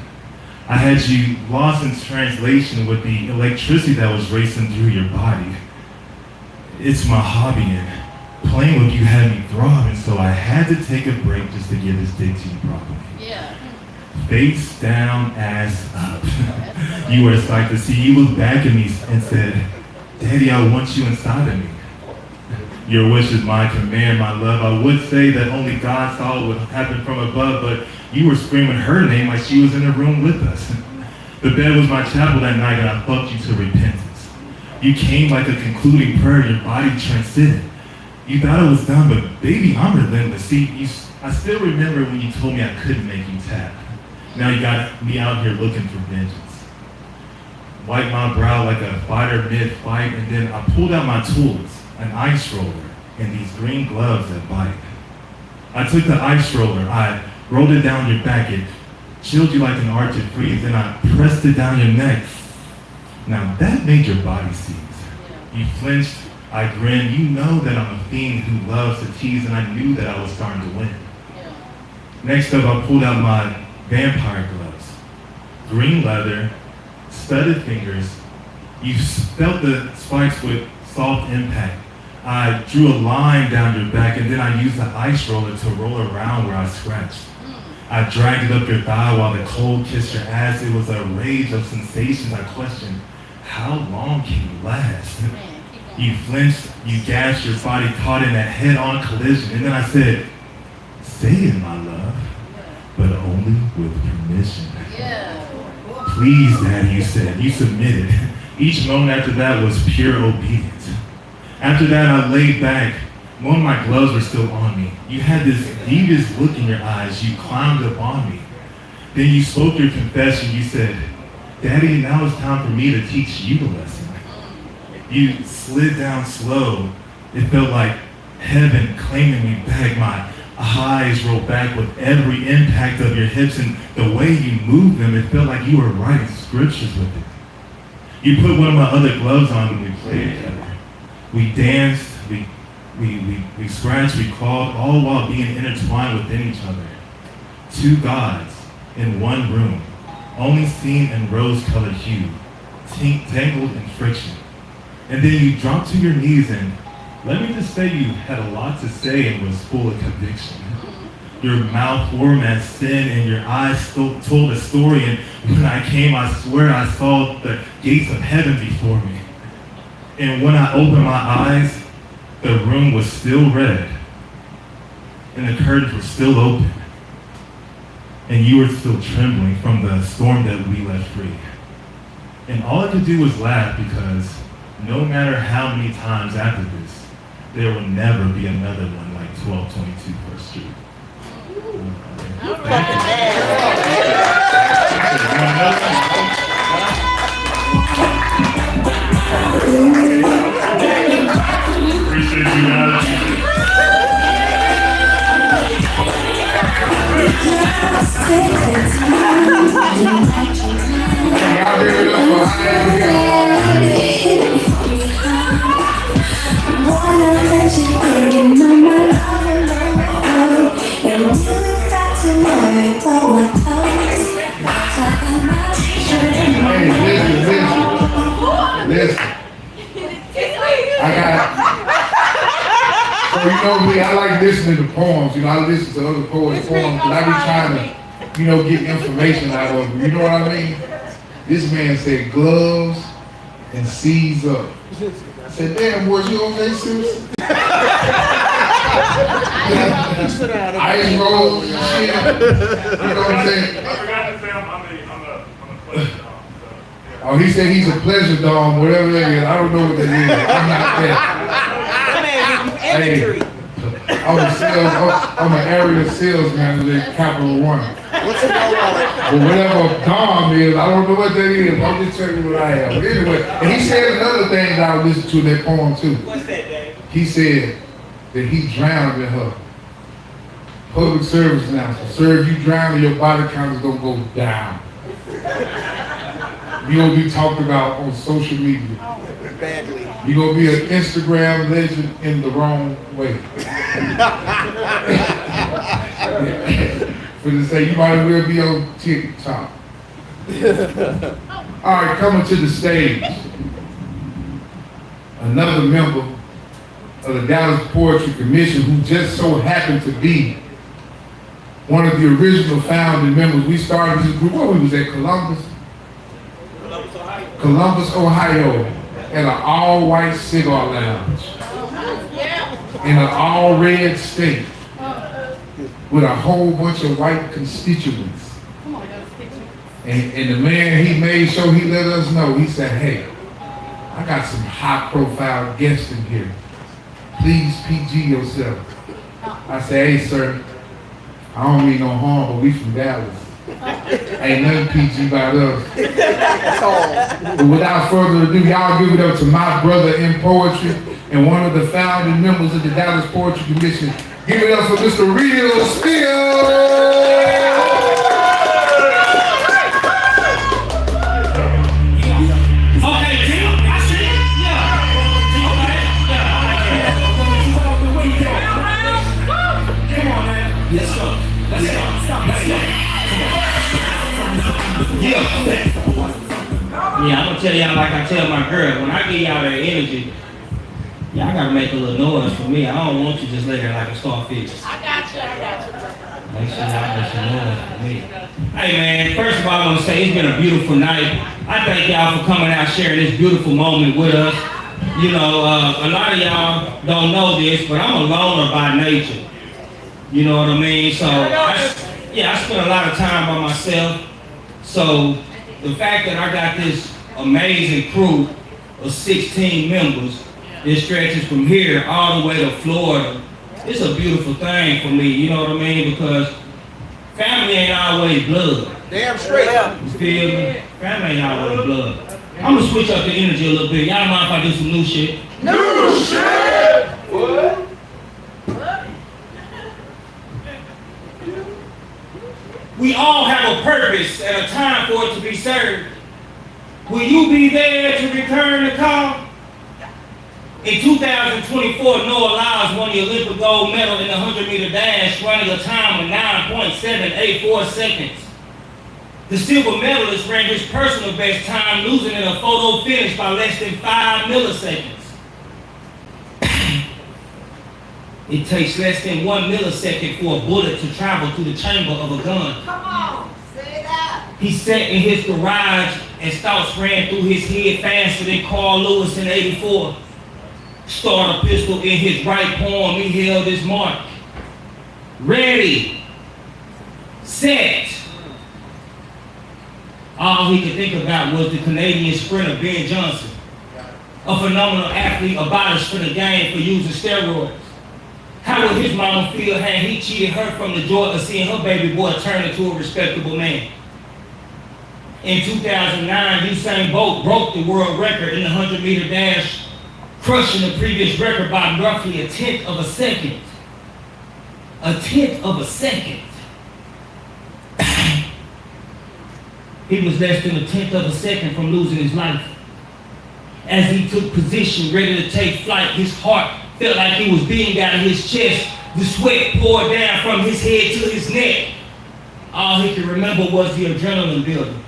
I had you lost in translation with the electricity that was racing through your body. It's my hobby and playing with you had me throbbing, so I had to take a break just to get this dick to you properly. Face down, ass up. You were a sight to see. You looked back at me and said, Daddy, I want you inside of me. Your wish is my command, my love. I would say that only God saw what happened from above, but you were screaming her name like she was in the room with us. The bed was my chapel that night and I fucked you to repentance. You came like a concluding prayer, your body transcended. You thought it was done, but baby, I'm relentless. See, I still remember when you told me I couldn't make you tap. Now you got me out here looking for vengeance. Wipe my brow like a fighter mid-fight, and then I pulled out my tools, an ice roller, and these green gloves that bite. I took the ice roller, I rolled it down your back, it chilled you like an Arctic freeze, and I pressed it down your neck. Now that made your body seize. You flinched, I grinned. You know that I'm a fiend who loves to tease, and I knew that I was starting to win. Next up, I pulled out my vampire gloves. Green leather, studded fingers. You felt the spikes with soft impact. I drew a line down your back, and then I used the ice roller to roll around where I scratched. I dragged it up your thigh while the cold kissed your ass. It was a rage of sensations. I questioned, how long can you last? You flinched, you gasped, your body caught in that head-on collision. And then I said, say it, my love, but only with permission. Please, Daddy, you said. You submitted. Each moment after that was pure obedience. After that, I laid back. One of my gloves were still on me. You had this devious look in your eyes. You climbed up on me. Then you spoke your confession. You said, Daddy, now it's time for me to teach you a lesson. You slid down slow. It felt like heaven claiming me back. My eyes rolled back with every impact of your hips, and the way you moved them, it felt like you were writing scriptures with it. You put one of my other gloves on and we played together. We danced, we scratched, we clawed, all while being intertwined within each other. Two gods in one room, only seen in rose-colored hue, tangled in friction. And then you dropped to your knees and let me just say you had a lot to say and was full of conviction. Your mouth warmed at sin and your eyes told a story. And when I came, I swear I saw the gates of heaven before me. And when I opened my eyes, the room was still red. And the curtains were still open. And you were still trembling from the storm that we left free. And all I could do was laugh because no matter how many times after this, there will never be another one like 1222 First Street. Appreciate you guys. Y'all give it up for Listen. I got. So you know me, I like listening to poems. You know, I listen to other poets' poems, and I be trying to, get information out of them. You know what I mean? This man said gloves and seize up. I said, damn, boys, you okay, sis? Ice rolls and shit. You know what I'm saying? I forgot to say I'm a pleasure dog. Oh, he said he's a pleasure dog, whatever that is. I don't know what that is. I'm not that. Hey, I'm an area sales manager at Capital One. What's it all about? But whatever Dom is, I don't know what that is. I'm just telling you what I am. But anyway, and he said another thing that I listened to in that poem too. What's that, Dave? He said that he drowned in her. Public service announcement. Sir, if you drown, your body count is gonna go down. You're gonna be talked about on social media. Badly. You're gonna be an Instagram legend in the wrong way. For to say you might as well be on TikTok. All right, coming to the stage. Another member of the Dallas Poetry Commission who just so happened to be one of the original founding members. We started this group, we was at Columbus, Ohio, at an all-white cigar lounge in an all-red state with a whole bunch of white constituents. And the man, he made sure he let us know. He said, hey, I got some high-profile guests in here. Please PG yourself. I said, hey, sir, I don't mean no harm, but we from Dallas. Ain't nothing PG about us. But without further ado, y'all give it up to my brother in poetry and one of the founding members of the Dallas Poetry Commission. Give it up for Mr. Real Steele. Yeah, I'm gonna tell y'all like I tell my girl, when I give y'all that energy, y'all gotta make a little noise for me. I don't want you just lay there like a starfish. I got you. Make sure y'all make some noise for me. Hey man, first of all, I want to say it's been a beautiful night. I thank y'all for coming out sharing this beautiful moment with us. You know, a lot of y'all don't know this, but I'm a loner by nature. You know what I mean? So, I spend a lot of time by myself. So, the fact that I got this amazing crew of 16 members that stretches from here all the way to Florida, it's a beautiful thing for me, you know what I mean? Because family ain't always blood. Damn straight up. You feel me? Family ain't always blood. I'm gonna switch up the energy a little bit. Y'all mind if I do some new shit? New shit! What? We all have a purpose and a time for it to be served. Will you be there to return the call? In 2024, Noah Lyles won the Olympic gold medal in the 100-meter dash, running a time of 9.784 seconds. The silver medalist ran his personal best time, losing in a photo finish by less than 5 milliseconds. It takes less than 1 millisecond for a bullet to travel through the chamber of a gun. Come on, say that. He sat in his garage and thoughts ran through his head faster than Carl Lewis in '84. Start a pistol in his right palm, he held his mark. Ready, set. All he could think about was the Canadian sprinter Ben Johnson, a phenomenal athlete abolished from the game for using steroids. How would his mama feel had he cheated her from the joy of seeing her baby boy turn into a respectable man? In 2009, Usain Bolt broke the world record in the 100-meter dash, crushing the previous record by roughly a tenth of a second. A tenth of a second. He was less than a tenth of a second from losing his life. As he took position, ready to take flight, his heart felt like it was beating out of his chest. The sweat poured down from his head to his neck. All he could remember was the adrenaline building.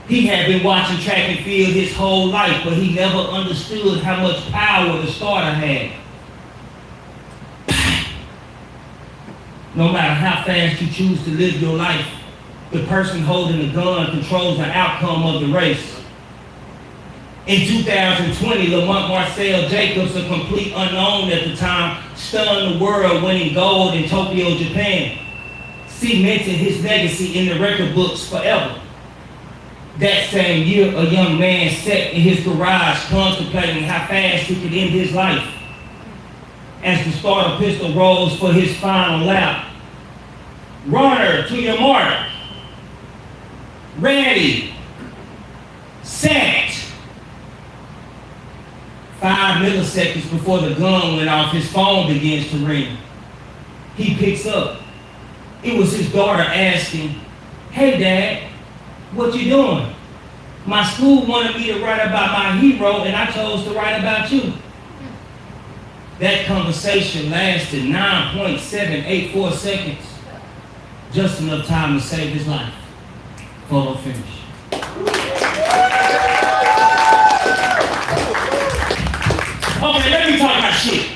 He had been watching track and field his whole life, but he never understood how much power the starter had. No matter how fast you choose to live your life, the person holding the gun controls the outcome of the race. In 2020, Lamont Marcel Jacobs, a complete unknown at the time, stunned the world winning gold in Tokyo, Japan, cementing his legacy in the record books forever. That same year, a young man sat in his garage contemplating how fast he could end his life. As the starter pistol rolls for his final lap. Runner, to your mark. Ready, set. 5 milliseconds before the gun went off, his phone begins to ring. He picks up. It was his daughter asking, "Hey Dad, what you doing? My school wanted me to write about my hero and I chose to write about you." That conversation lasted 9.784 seconds. Just enough time to save his life. Photo finish. Okay, let me talk about shit.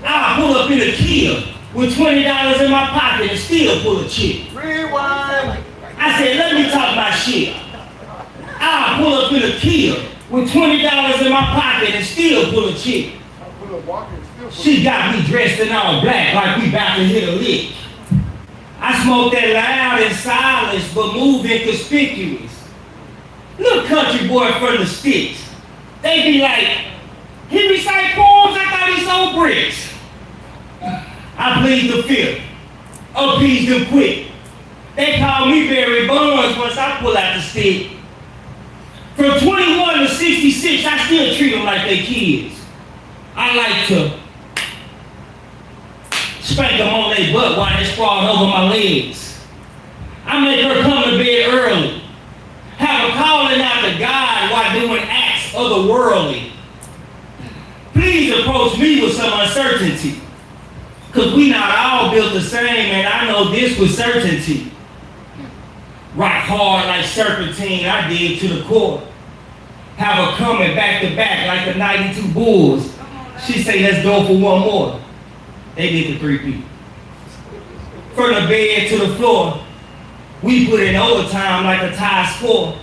I pull up in a Kia with $20 in my pocket and still pull a chick. Rewind. I said, let me talk about shit. I pull up in a Kia with $20 in my pocket and still pull a chick. She got me dressed in all black like we about to hit a lick. I smoke that loud in silence but move inconspicuous. Little country boy from the sticks. They be like, he recite poems, I thought he sold bricks. I plead the fifth, appease them quick. They call me Barry Bonds once I pull out the stick. From 21 to 66, I still treat them like they kids. I like to spank them on their butt while they sprawl over my legs. I make her come to bed early. Have her calling out to God while doing acts otherworldly. Please approach me with some uncertainty. Cause we not all built the same and I know this with certainty. Rock hard like serpentine, I did to the core. Have her coming back to back like the 92 Bulls. She say, let's go for one more. They did the 3 people. From the bed to the floor, we put in overtime like a tie score.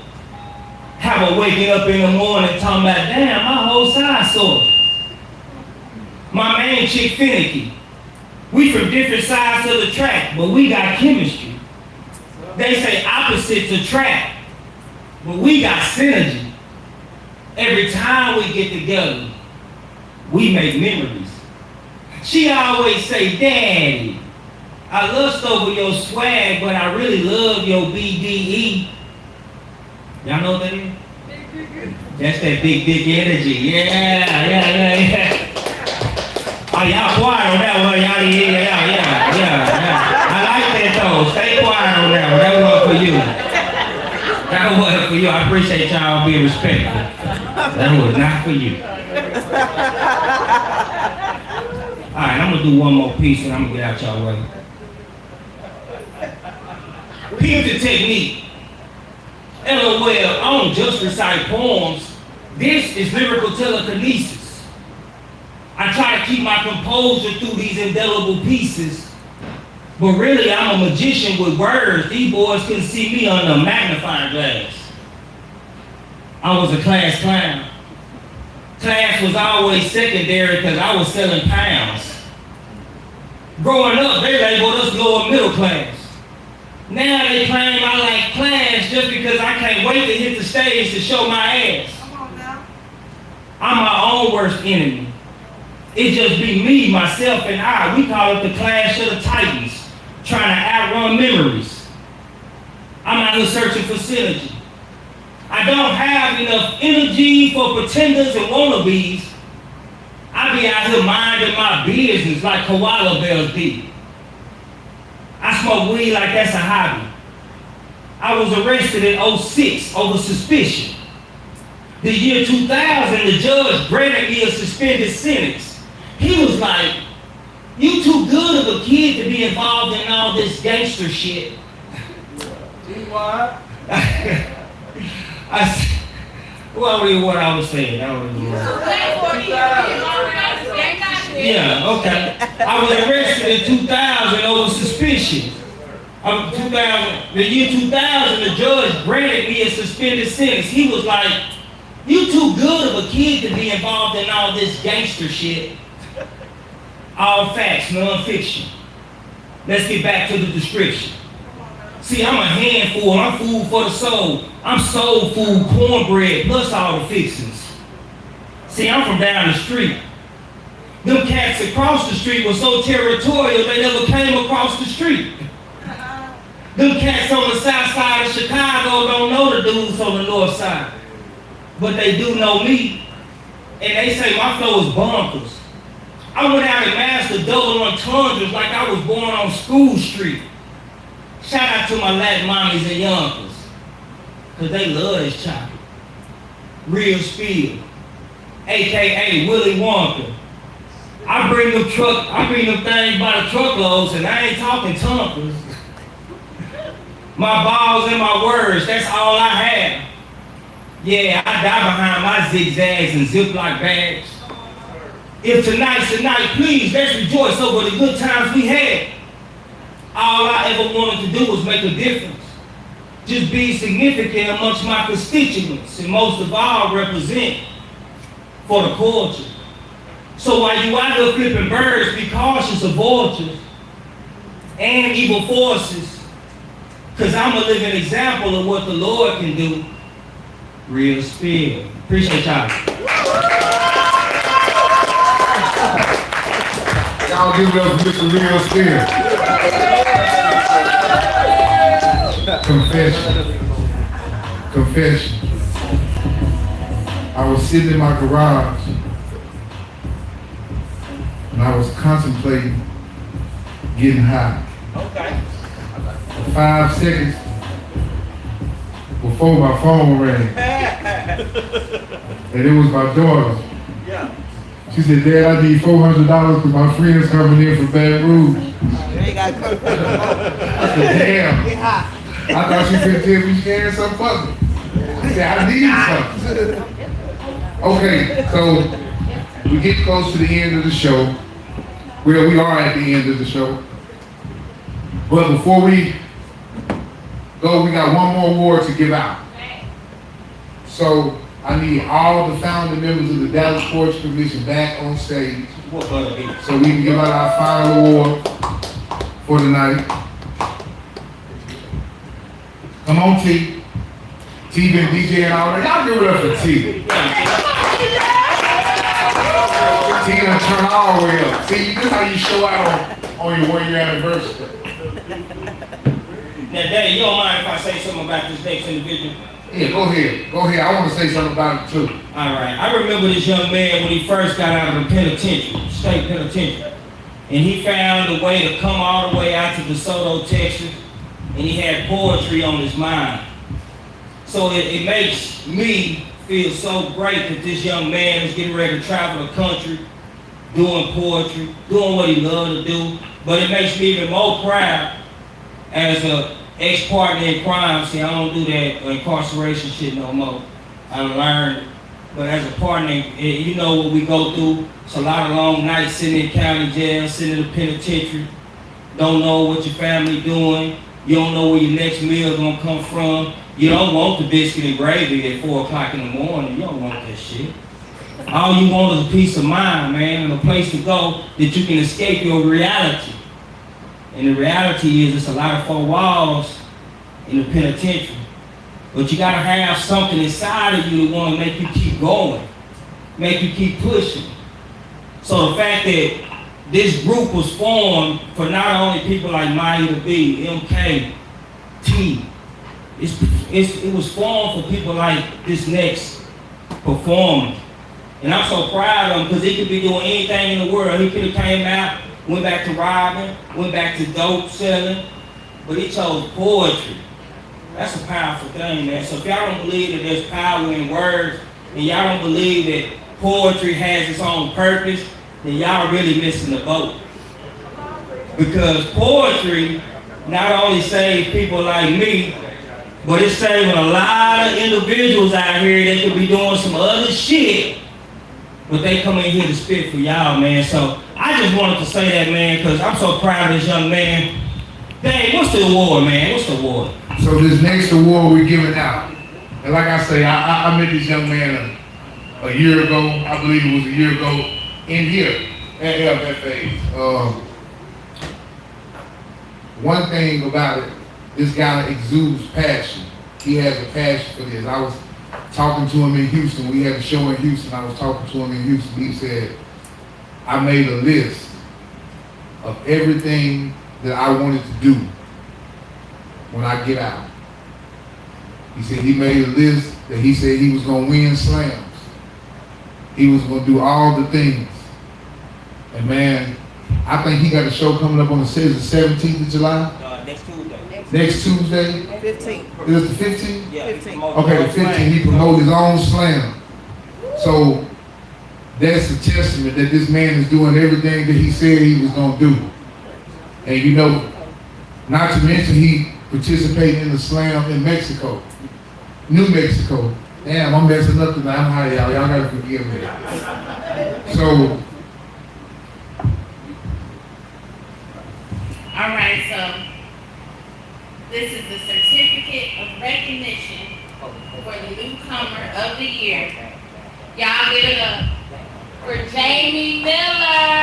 Have her waking up in the morning talking about, damn, my whole side sore. My main chick finicky. We from different sides of the track, but we got chemistry. They say opposites attract, but we got synergy. Every time we get together, we make memories. She always say, Daddy, I lust over your swag, but I really love your BDE. Y'all know what that is? That's that big dick energy. Yeah. Oh, y'all quiet on that one. Y'all, yeah. I like that though. Stay quiet on that one. That was for you. That was for you. I appreciate y'all being respectful. That was not for you. All right, I'm gonna do one more piece and I'm gonna get out y'all way. Here's the technique. LOL, I don't just recite poems. This is lyrical telekinesis. I I try to keep my composure through these indelible pieces, but really I'm a magician with words. These boys couldn't see me under a magnifying glass. I was a class clown. Class was always secondary because I was selling pounds. Growing up, they labeled us lower middle class. Now they claim I like class just because I can't wait to hit the stage to show my ass. I'm my own worst enemy. It just be me, myself, and I. We call it the clash of the titans, trying to outrun memories. I'm out here searching for synergy. I don't have enough energy for pretenders and wannabes. I be out here minding my business like koala bears do. I smoke weed like that's a hobby. I was arrested in 06 over suspicion. The year 2000, the judge granted me a suspended sentence. He was like, "You too good of a kid to be involved in all this gangster shit." What? What I was saying. Yeah, okay. I was arrested in 2000 over suspicion. The year 2000, the judge granted me a suspended sentence. He was like, "You too good of a kid to be involved in all this gangster shit." All facts, non-fiction. Let's get back to the description. See, I'm a handful. I'm food for the soul. I'm soul food, cornbread, plus all the fixings. See, I'm from down the street. Them cats across the street were so territorial they never came across the street. Them cats on the south side of Chicago don't know the dudes on the north side. But they do know me. And they say my flow is bonkers. I went out and mastered double entendres like I was born on School Street. Shout out to my Latin mommies and youngsters, cause they love this chocolate. Real spill, AKA Willy Wonka. I bring them things by the truckloads, and I ain't talking tumpers. My balls and my words, that's all I have. Yeah, I die behind my zigzags and Ziploc bags. If tonight's the night, please, let's rejoice over the good times we had. All I ever wanted to do was make a difference. Just be significant amongst my constituents, and most of all, represent for the culture. So while you out here flipping birds, be cautious of vultures and evil forces, because I'm a living example of what the Lord can do. Real spill. Appreciate y'all. Y'all give it up for Mr. Real Spill. Confession. I was sitting in my garage and I was contemplating getting high. Okay. 5 seconds before my phone rang. And it was my daughter. Yeah. She said, "Dad, I need $400 because my friend's coming in from Baton Rouge." I said, "Damn." I thought she could tell me she had something for me. I said, "I need something." Okay, so we get close to the end of the show. Well, we are at the end of the show. But before we go, we got one more award to give out. So I need all the founding members of the Dallas Sports Commission back on stage so we can give out our final award for the night. Come on, T. T been DJ and all that. Y'all give it up for T. T done turn all the way up. See, this is how you show out on your 1 year anniversary. Now, Dad, you don't mind if I say something about this next individual? Yeah, go ahead. Go ahead. I want to say something about it too. All right. I remember this young man when he first got out of the penitentiary, state penitentiary. And he found a way to come all the way out to DeSoto, Texas. And he had poetry on his mind. So it makes me feel so great that this young man is getting ready to travel the country, doing poetry, doing what he loves to do. But it makes me even more proud as a ex-partner in crime. See, I don't do that incarceration shit no more. I learned But as a partner, you know what we go through. It's a lot of long nights sitting in county jail, sitting in the penitentiary. Don't know what your family doing. You don't know where your next meal gonna come from. You don't want the biscuit and gravy at 4 o'clock in the morning. You don't want that shit. All you want is a peace of mind, man, and a place to go that you can escape your reality. And the reality is, it's a lot of 4 walls in the penitentiary. But you gotta have something inside of you that wanna make you keep going, make you keep pushing. So the fact that this group was formed for not only people like Maya B, MK, T, it was formed for people like this next performer. And I'm so proud of him because he could be doing anything in the world. He could have came out, went back to robbing, went back to dope selling, but he chose poetry. That's a powerful thing, man. So if y'all don't believe that there's power in words, and y'all don't believe that poetry has its own purpose, then y'all really missing the boat. Because poetry not only saves people like me, but it's saving a lot of individuals out here that could be doing some other shit, but they come in here to spit for y'all, man. So I just wanted to say that, man, because I'm so proud of this young man. Dang, what's the award, man? What's the award? So this next award we're giving out, and like I say, I met this young man a year ago. I believe it was a year ago in here at LFA. One thing about it, this guy exudes passion. He has a passion for this. I was talking to him in Houston. We had a show in Houston. I was talking to him in Houston. He said, I made a list of everything that I wanted to do when I get out. He said he made a list that he said he was gonna win slams. He was gonna do all the things. And man, I think he got a show coming up on the 17th of July. Next Tuesday. Next Tuesday? 15th. Is it the 15th? Yeah, 15. Okay, the 15th, he promoted his own slam. So that's a testament that this man is doing everything that he said he was gonna do. And you know, not to mention he participated in the slam in Mexico, New Mexico. Damn, I'm messing up tonight. I'm high, y'all. Y'all gotta forgive me. So, All right, so this is the certificate of recognition for the newcomer of the year. Y'all give it up for Jamie Miller.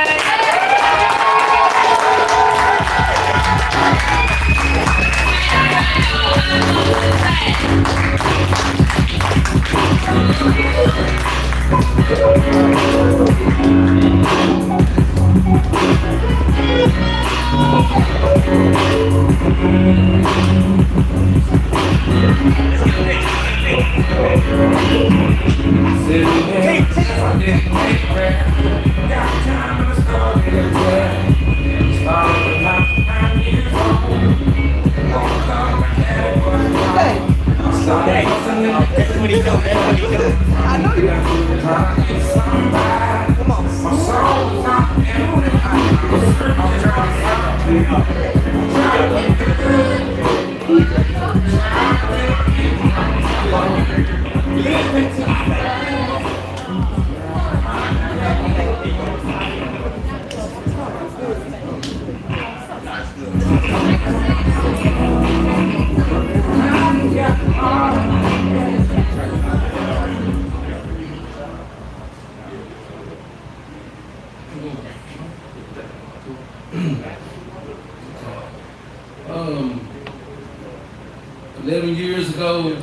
Um, 11 years ago,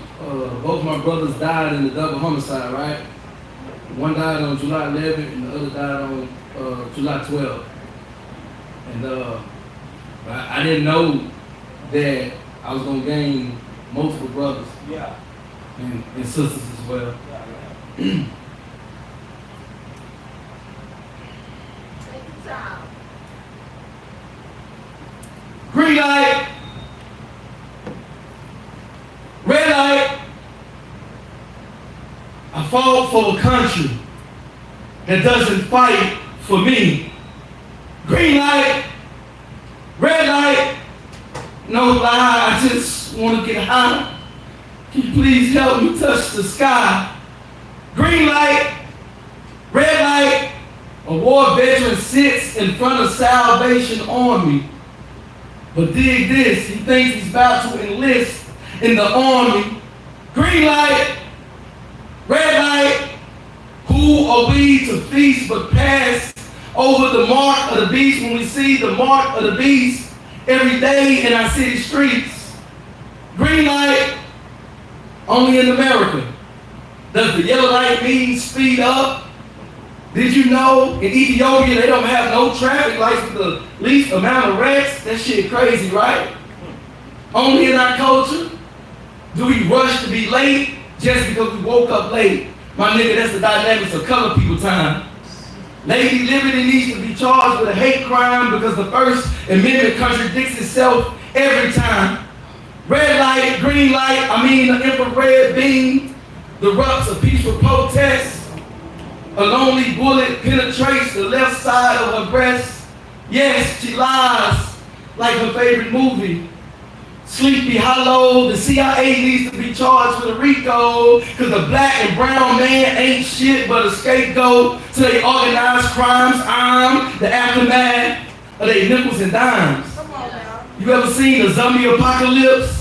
both my brothers died in a double homicide, right? One died on July 11th and the other died on July 12th. And I didn't know that I was gonna gain multiple brothers and sisters as well. Green light, red light. I fought for a country that doesn't fight for me. Green light, red light, no lie, I just want to get high. Can you please help me touch the sky? Green light, red light, a war veteran sits in front of Salvation Army. But dig this, he thinks he's about to enlist in the army. Green light, red light, who are we to feast but pass over the mark of the beast when we see the mark of the beast every day in our city streets? Green light, only in America. Does the yellow light mean speed up? Did you know in Ethiopia they don't have no traffic lights with the least amount of wrecks? That shit crazy, right? Only in our culture do we rush to be late just because we woke up late. My nigga, that's the dynamics of color people time. Lady Liberty needs to be charged with a hate crime because the First Amendment contradicts itself every time. Red light, green light, the infrared beam disrupts a peaceful protest. A lonely bullet penetrates the left side of her breast. Yes, she lies like her favorite movie. Sleepy Hollow, the CIA needs to be charged with a RICO because the black and brown man ain't shit but a scapegoat to their organized crimes. I'm the aftermath of their nickels and dimes. You ever seen a zombie apocalypse?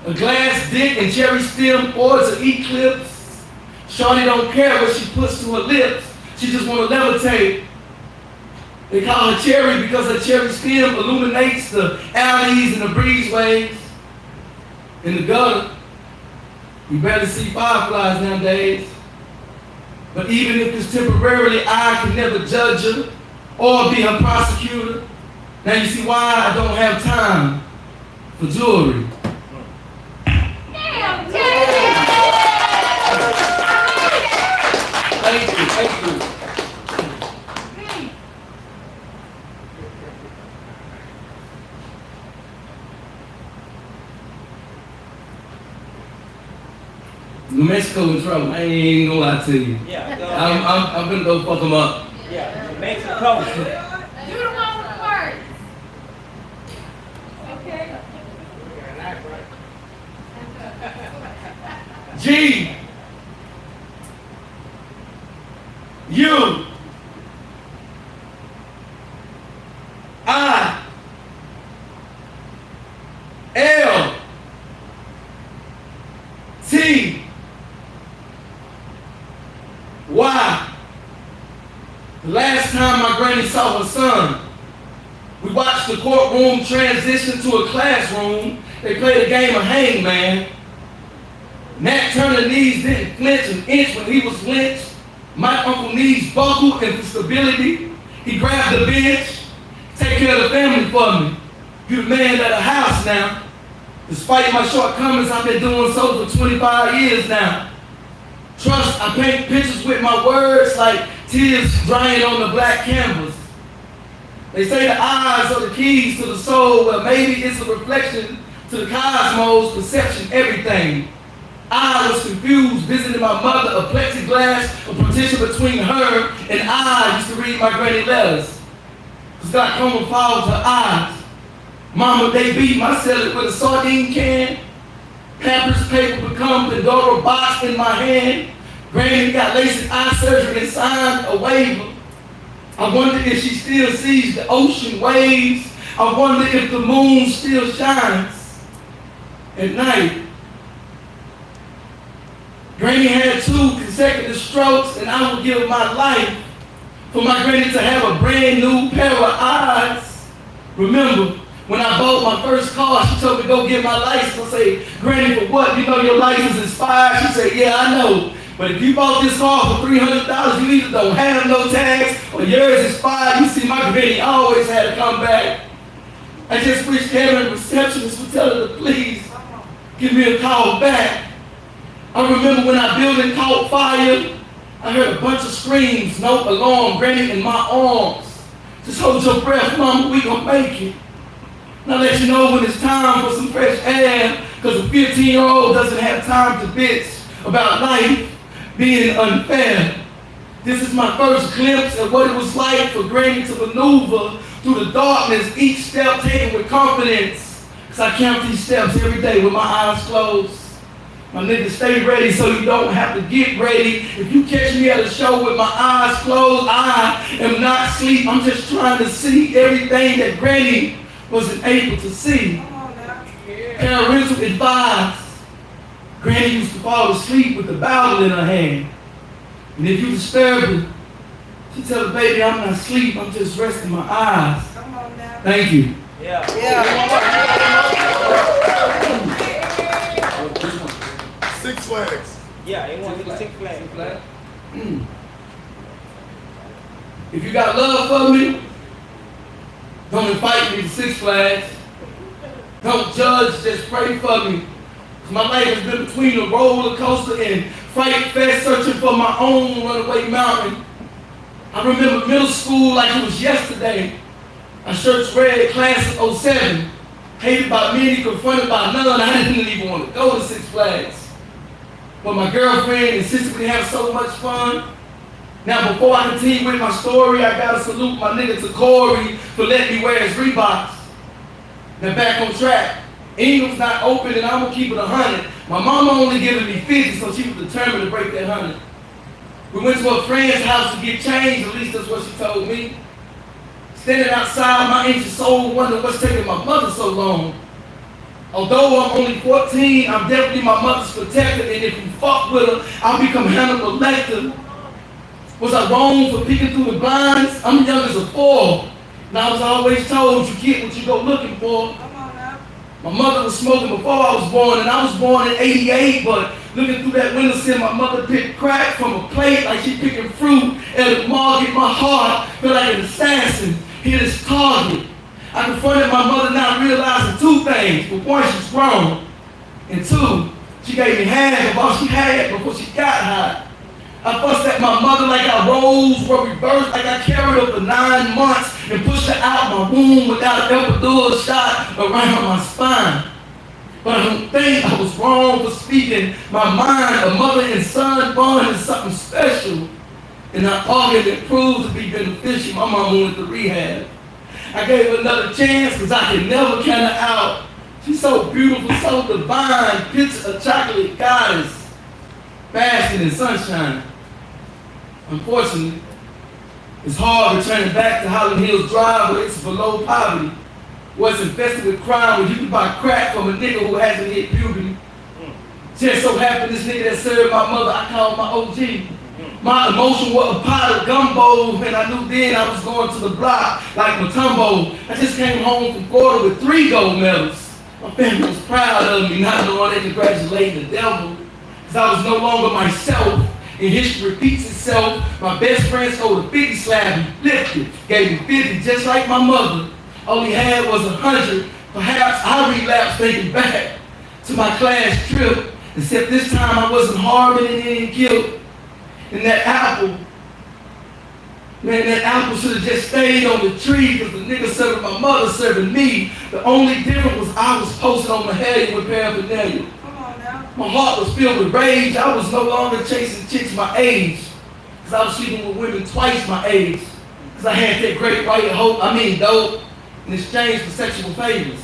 A glass dick and cherry stem towards an eclipse? Shorty don't care what she puts to her lips. She just want to levitate. They call her cherry because her cherry stem illuminates the alleys and the breezeways. In the gutter, you barely see fireflies nowadays. But even if it's temporarily, I can never judge her or be her prosecutor. Now you see why I don't have time for jewelry. Thank you. New Mexico in trouble. I ain't gonna lie to you. Yeah, go I'm gonna go fuck them up. Yeah, New Mexico. Do the one with the words. Okay. G. U. I. L. T. Y. The last time my granny saw her son, we watched the courtroom transition to a classroom. They played a game of hangman. Nat Turner knees didn't flinch an inch when he was lynched. My uncle knees buckled, and for stability, he grabbed the bench. Take care of the family for me. You the man of the house now. Despite my shortcomings, I've been doing so for 25 years now. Trust, I paint pictures with my words like tears drying on the black canvas. They say the eyes are the keys to the soul. Well, maybe it's a reflection to the cosmos, perception, everything. I was confused visiting my mother, a plexiglass, a partition between her and I used to read my granny letters. Cause God come and fall to her eyes. Mama, they beat my cellar with a sardine can. Pampers paper become Pandora box in my hand. Granny got LASIK eye surgery and signed a waiver. I wonder if she still sees the ocean waves. I wonder if the moon still shines at night. Granny had 2 consecutive strokes, and I would give my life for my granny to have a brand new pair of eyes. Remember, when I bought my first car, she told me to go get my license. I say, Granny, for what? You know your license expired? She said, yeah, I know. But if you bought this car for $300, you either don't have no tax or yours expired. You see, my granny always had to come back. I just wish Karen receptionist would tell her to please give me a call back. I remember when our building caught fire, I heard a bunch of screams, no alarm, Granny in my arms. Just hold your breath, Mama, we gonna make it. Now let you know when it's time for some fresh air, because a 15-year-old doesn't have time to bitch about life being unfair. This is my first glimpse of what it was like for Granny to maneuver through the darkness, each step taken with confidence, because I count these steps every day with my eyes closed. My nigga, stay ready so you don't have to get ready. If you catch me at a show with my eyes closed, I am not asleep. I'm just trying to see everything that Granny wasn't able to see. Parental advice. Granny used to fall asleep with the Bible in her hand. And if you disturb her, she tell the baby, I'm not asleep, I'm just resting my eyes. Thank you. Yeah. Six Flags. Yeah, they want me to Six Flags. If you got love for me, don't invite me to Six Flags. Don't judge, just pray for me. My life has been between a roller coaster and Fright Fest, searching for my own runaway mountain. I remember middle school like it was yesterday. My shirt's red, class of 07. Hated by many, confronted by none. I didn't even want to go to Six Flags. But my girlfriend insisted we have so much fun. Now before I continue with my story, I gotta salute my nigga to Corey for letting me wear his Reeboks. Now back on track. Ingram's not open and I'm gonna keep it 100. My mama only giving me 50, so she was determined to break that 100. We went to a friend's house to get changed, at least that's what she told me. Standing outside, my ancient soul wondering what's taking my mother so long. Although I'm only 14, I'm definitely my mother's protector, and if you fuck with her, I'll become Hannibal Lecter. Was I wrong for peeking through the blinds? I'm young as a 4, and I was always told you get what you go looking for. My mother was smoking before I was born, and I was born in 88, but looking through that windowsill, my mother picked crack from a plate like she picking fruit at a market. My heart felt like an assassin hit his target. I confronted my mother, not realizing 2 things. For one, she's grown, and 2, she gave me half of all she had before she got high. I fussed at my mother like our roles were reversed, like I carried her for 9 months and pushed her out my womb without an epidural shot around my spine. But I don't think I was wrong for speaking my mind. A mother and son bond is something special. And I argued it proved to be beneficial. My mama went to rehab. I gave her another chance because I could never count her out. She's so beautiful, so divine, picture a chocolate goddess, basking in sunshine. Unfortunately, it's hard returning back to Holland Hills Drive where it's below poverty, where it's infested with crime, where you can buy crack from a nigga who hasn't hit puberty. Just so happened this nigga that served my mother, I called my OG. My emotion was a pot of gumbo, and I knew then I was going to the block like Matumbo. I just came home from Florida with 3 gold medals. My family was proud of me, not knowing they congratulated the devil, because I was no longer myself. And history repeats itself. My best friend stole a 50 slab and flipped it. Gave me 50 just like my mother. All he had was 100. Perhaps I relapsed thinking back to my class trip. Except this time I wasn't harbored and any guilt. And that apple, man, that apple should have just stayed on the tree because the nigga serving my mother serving me. The only difference was I was posted on the head with paraphernalia. My heart was filled with rage. I was no longer chasing chicks my age. Because I was sleeping with women twice my age. Because I had that great white dope in exchange for sexual favors.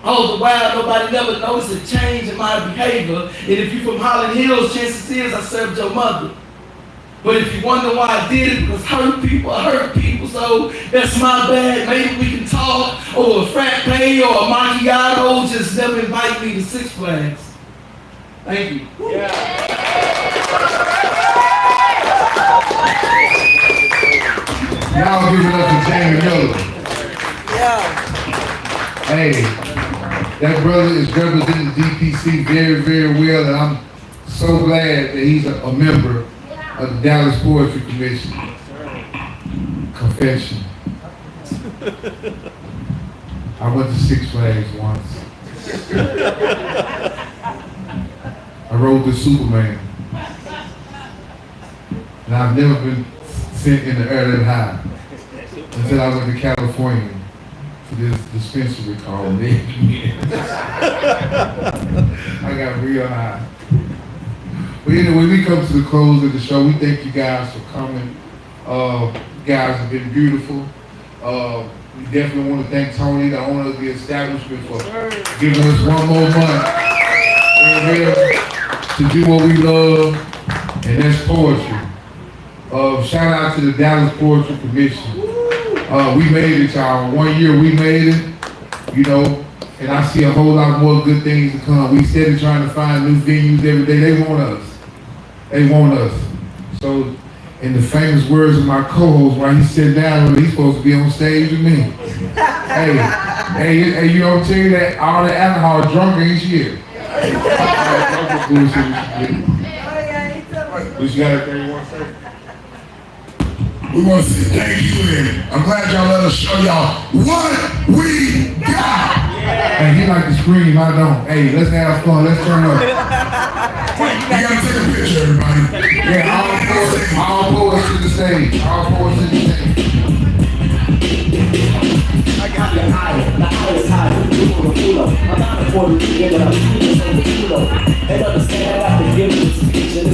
All the while, nobody never noticed a change in my behavior. And if you're from Holland Hills, chances is I served your mother. But if you wonder why I did it, because I hurt people, so that's my bad. Maybe we can talk, or a frappe, or a macchiato. Just never invite me to Six Flags. Thank you. Yeah. Y'all give it up to Jamie Miller. Yeah. Hey, that brother is representing DPC very, very well, and I'm so glad that he's a member of the Dallas Poetry Commission. Confession. I went to Six Flags once. I rode the Superman. And I've never been sent in the air that high until I went to California to this dispensary called Navy. I got real high. But anyway, we come to the close of the show. We thank you guys for coming. You guys have been beautiful. We definitely want to thank Tony, the owner of the establishment, for giving us one more month. we're here to do what we love, and that's poetry. Shout out to the Dallas Poetry Commission. We made it, y'all. 1 year we made it, you know, and I see a whole lot more good things to come. We steady trying to find new venues every day. They want us. They want us. So, in the famous words of my co-host, while he sit down, he's supposed to be on stage with me. Hey, you know, tell you that all the alcohol drunk ain't shit. What you got anything you want to say? We want to say thank you, and I'm glad y'all let us show y'all what we got. Hey, he like to scream, I don't. Hey, let's have fun, let's turn up. You gotta take a picture, everybody. Yeah, all poets to the stage. All poets to the stage. I got the highest high. You want a I'm not a 40, give it up. You just ain't a kilo. And understand that I have to give you a speech.